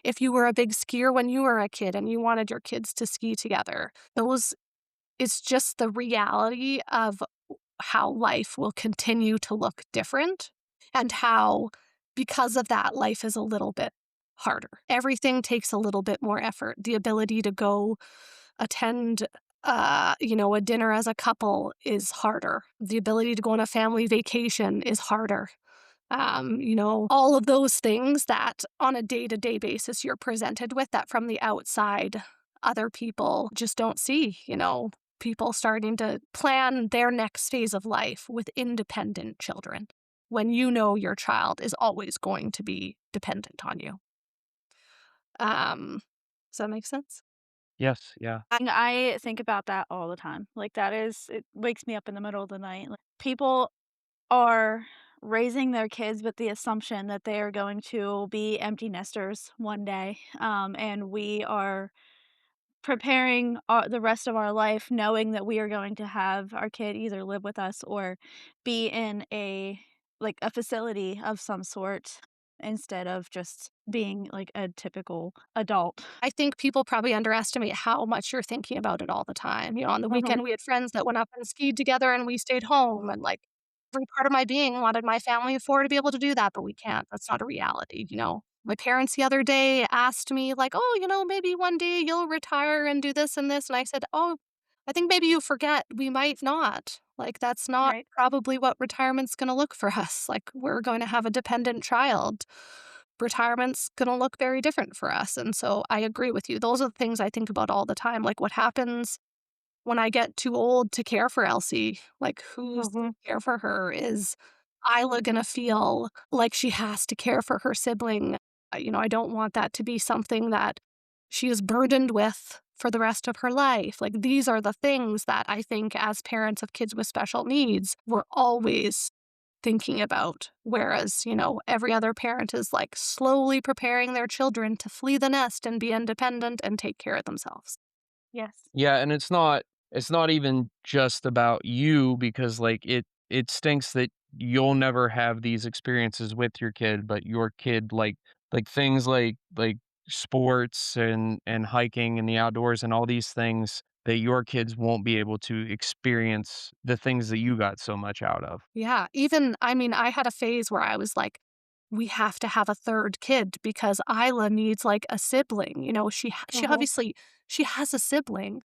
if you were a big skier when you were a kid and you wanted your kids to ski together. Those It's just the reality of how life will continue to look different, and how, because of that, life is a little bit harder. Everything takes a little bit more effort. The ability to go attend, a dinner as a couple is harder. The ability to go on a family vacation is harder. All of those things that on a day to day basis you're presented with that from the outside, other people just don't see, people starting to plan their next phase of life with independent children when your child is always going to be dependent on you. Does that make sense? Yes, yeah. And I think about that all the time. Like, it wakes me up in the middle of the night. Like, people are raising their kids with the assumption that they are going to be empty nesters one day, and we are preparing the rest of our life knowing that we are going to have our kid either live with us or be in a facility of some sort instead of just being like a typical adult. I think people probably underestimate how much you're thinking about it all the time. On the Mhm. weekend, we had friends that went up and skied together and we stayed home. And like every part of my being wanted my family of 4 to be able to do that, but we can't. That's not a reality. My parents the other day asked me, like, oh, maybe one day you'll retire and do this and this. And I said, oh, I think maybe you forget we might not. Like, that's not Right. probably what retirement's going to look for us. Like, we're going to have a dependent child. Retirement's gonna look very different for us, and so I agree with you. Those are the things I think about all the time, like, what happens when I get too old to care for Elsie? Like, who's gonna Mhm. care for her? Is Isla gonna feel like she has to care for her sibling? I don't want that to be something that she is burdened with for the rest of her life. Like, these are the things that I think as parents of kids with special needs, we're always thinking about. Whereas, every other parent is like slowly preparing their children to flee the nest and be independent and take care of themselves. Yes. Yeah, and it's not even just about you because, like, it stinks that you'll never have these experiences with your kid, but your kid, like, things like sports and hiking and the outdoors and all these things that your kids won't be able to experience the things that you got so much out of. Yeah. Even, I mean, I had a phase where I was like, we have to have a third kid because Isla needs like a sibling. She Mhm. obviously she has a sibling.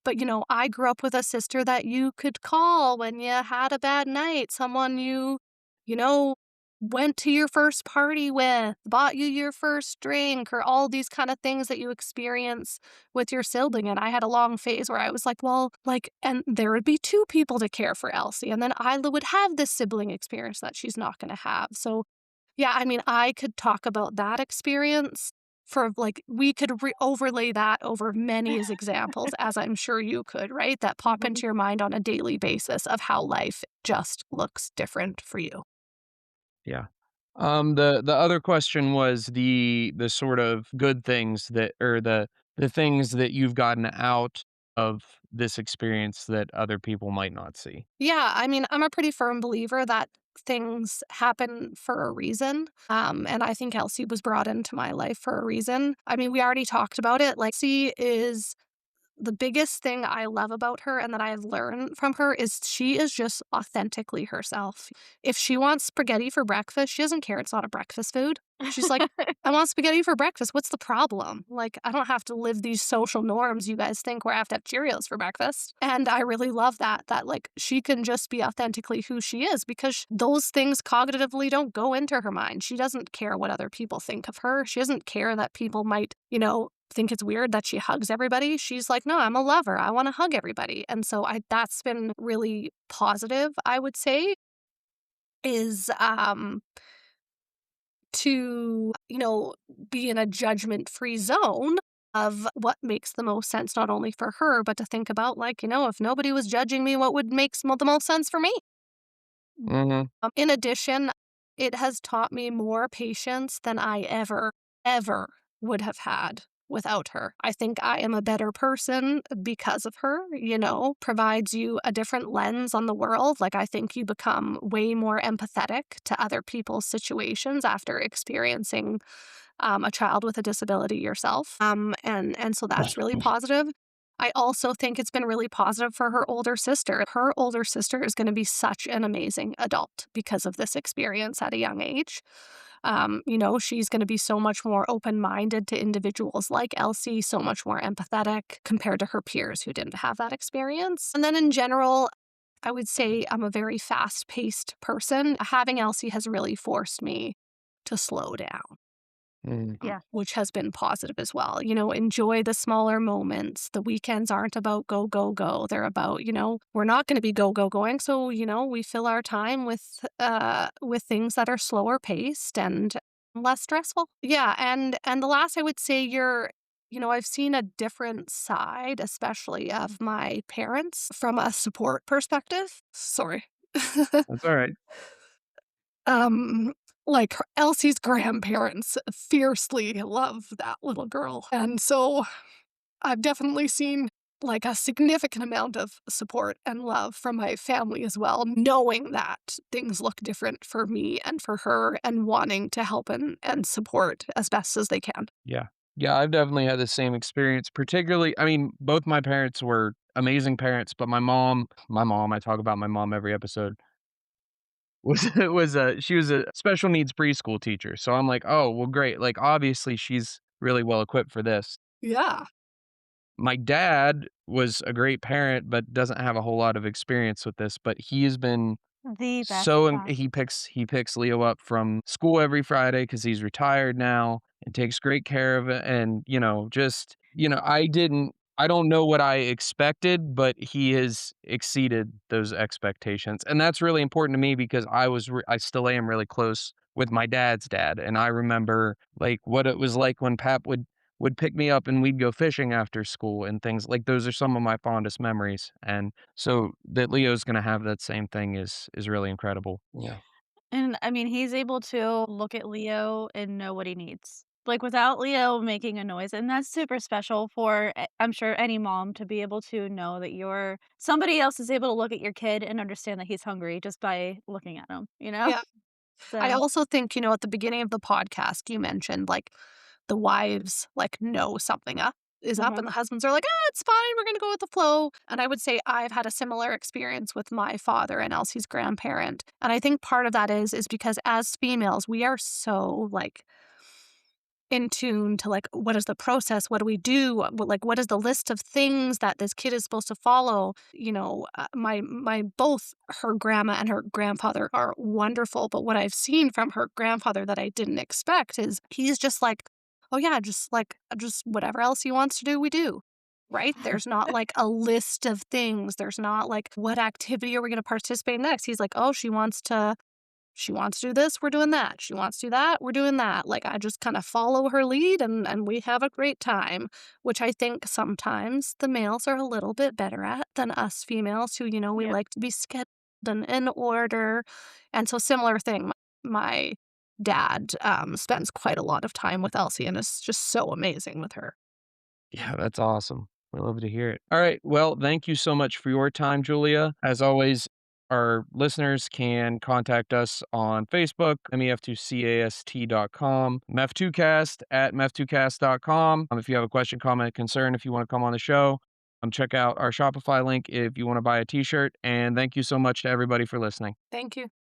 But, I grew up with a sister that you could call when you had a bad night, someone you know, went to your first party with, bought you your first drink, or all these kind of things that you experience with your sibling. And I had a long phase where I was like, well, like, and there would be 2 people to care for Elsie. And then Isla would have this sibling experience that she's not going to have. So, yeah, I mean, I could talk about that experience for like, we could overlay that over many as examples, as I'm sure you could, right? That pop Mhm. into your mind on a daily basis of how life just looks different for you. Yeah. The other question was the sort of good things that or the things that you've gotten out of this experience that other people might not see. Yeah, I mean, I'm a pretty firm believer that things happen for a reason. And I think Elsie was brought into my life for a reason. I mean, we already talked about it. Like, C is The biggest thing I love about her and that I have learned from her is she is just authentically herself. If she wants spaghetti for breakfast, she doesn't care, it's not a breakfast food. She's like, "I want spaghetti for breakfast, what's the problem? Like, I don't have to live these social norms you guys think where I have to have Cheerios for breakfast." And I really love that, like, she can just be authentically who she is because those things cognitively don't go into her mind. She doesn't care what other people think of her. She doesn't care that people might, think it's weird that she hugs everybody. She's like, "No, I'm a lover. I wanna hug everybody." And so that's been really positive, I would say, is, to, be in a judgment-free zone of what makes the most sense not only for her, but to think about, like, if nobody was judging me, what would make the most sense for me? Mhm. In addition, it has taught me more patience than I ever would have had without her. I think I am a better person because of her, provides you a different lens on the world. Like, I think you become way more empathetic to other people's situations after experiencing a child with a disability yourself. And so that's really positive. I also think it's been really positive for her older sister. Her older sister is going to be such an amazing adult because of this experience at a young age. She's going to be so much more open minded to individuals like Elsie, so much more empathetic compared to her peers who didn't have that experience. And then in general, I would say I'm a very fast paced person. Having Elsie has really forced me to slow down. Mm. Yeah. Which has been positive as well. Enjoy the smaller moments. The weekends aren't about go, go, go. They're about, we're not going to be go, go, going. So, we fill our time with things that are slower paced and less stressful. Yeah. And the last I would say I've seen a different side, especially of my parents from a support perspective. Sorry. That's alright. Um, like, Elsie's grandparents fiercely love that little girl, and so I've definitely seen, like, a significant amount of support and love from my family as well, knowing that things look different for me and for her and wanting to help and support as best as they can. Yeah. Yeah, I've definitely had the same experience, particularly I mean, both my parents were amazing parents, but my mom, I talk about my mom every episode, she was a special needs preschool teacher, so I'm like, "Oh, well, great, like, obviously, she's really well equipped for this." Yeah. My dad was a great parent, but doesn't have a whole lot of experience with this, but he has been The best so time. he picks Leo up from school every Friday because he's retired now and takes great care of it, and, just I don't know what I expected, but he has exceeded those expectations, and that's really important to me because I still am really close with my dad's dad, and I remember, like, what it was like when Pap would pick me up and we'd go fishing after school and things like those are some of my fondest memories, and so that Leo's gonna have that same thing is really incredible. Yeah. And I mean, he's able to look at Leo and know what he needs. Like without Leo making a noise. And that's super special for, I'm sure, any mom to be able to know that somebody else is able to look at your kid and understand that he's hungry just by looking at him, you know? Yeah. I So, also think, at the beginning of the podcast, you mentioned, like, the wives, like, know something is up mhm. and the husbands are like, "Ah, it's fine. We're gonna go with the flow." And I would say I've had a similar experience with my father and Elsie's grandparent. And I think part of that is because as females, we are so, like, in tune to, like, what is the process? What do we do? What is the list of things that this kid is supposed to follow? My both her grandma and her grandfather are wonderful, but what I've seen from her grandfather that I didn't expect is he's just like, "Oh, yeah, just whatever else he wants to do, we do." Right? There's not, like, a list of things. There's not, like, "What activity are we gonna participate next?" He's like, "Oh, she wants to do this, we're doing that. She wants to do that, we're doing that." Like, I just kinda follow her lead and we have a great time, which I think sometimes the males are a little bit better at than us females who, we Yeah. like to be scheduled and in order. And so similar thing, my dad, spends quite a lot of time with Elsie and is just so amazing with her. Yeah, that's awesome. We love to hear it. Alright, well, thank you so much for your time, Julia. As always, our listeners can contact us on Facebook, mef2cast.com, mef2cast at mef2cast.com. If you have a question, comment, concern, if you wanna come on the show. Check out our Shopify link if you want to buy a t shirt. And thank you so much to everybody for listening. Thank you.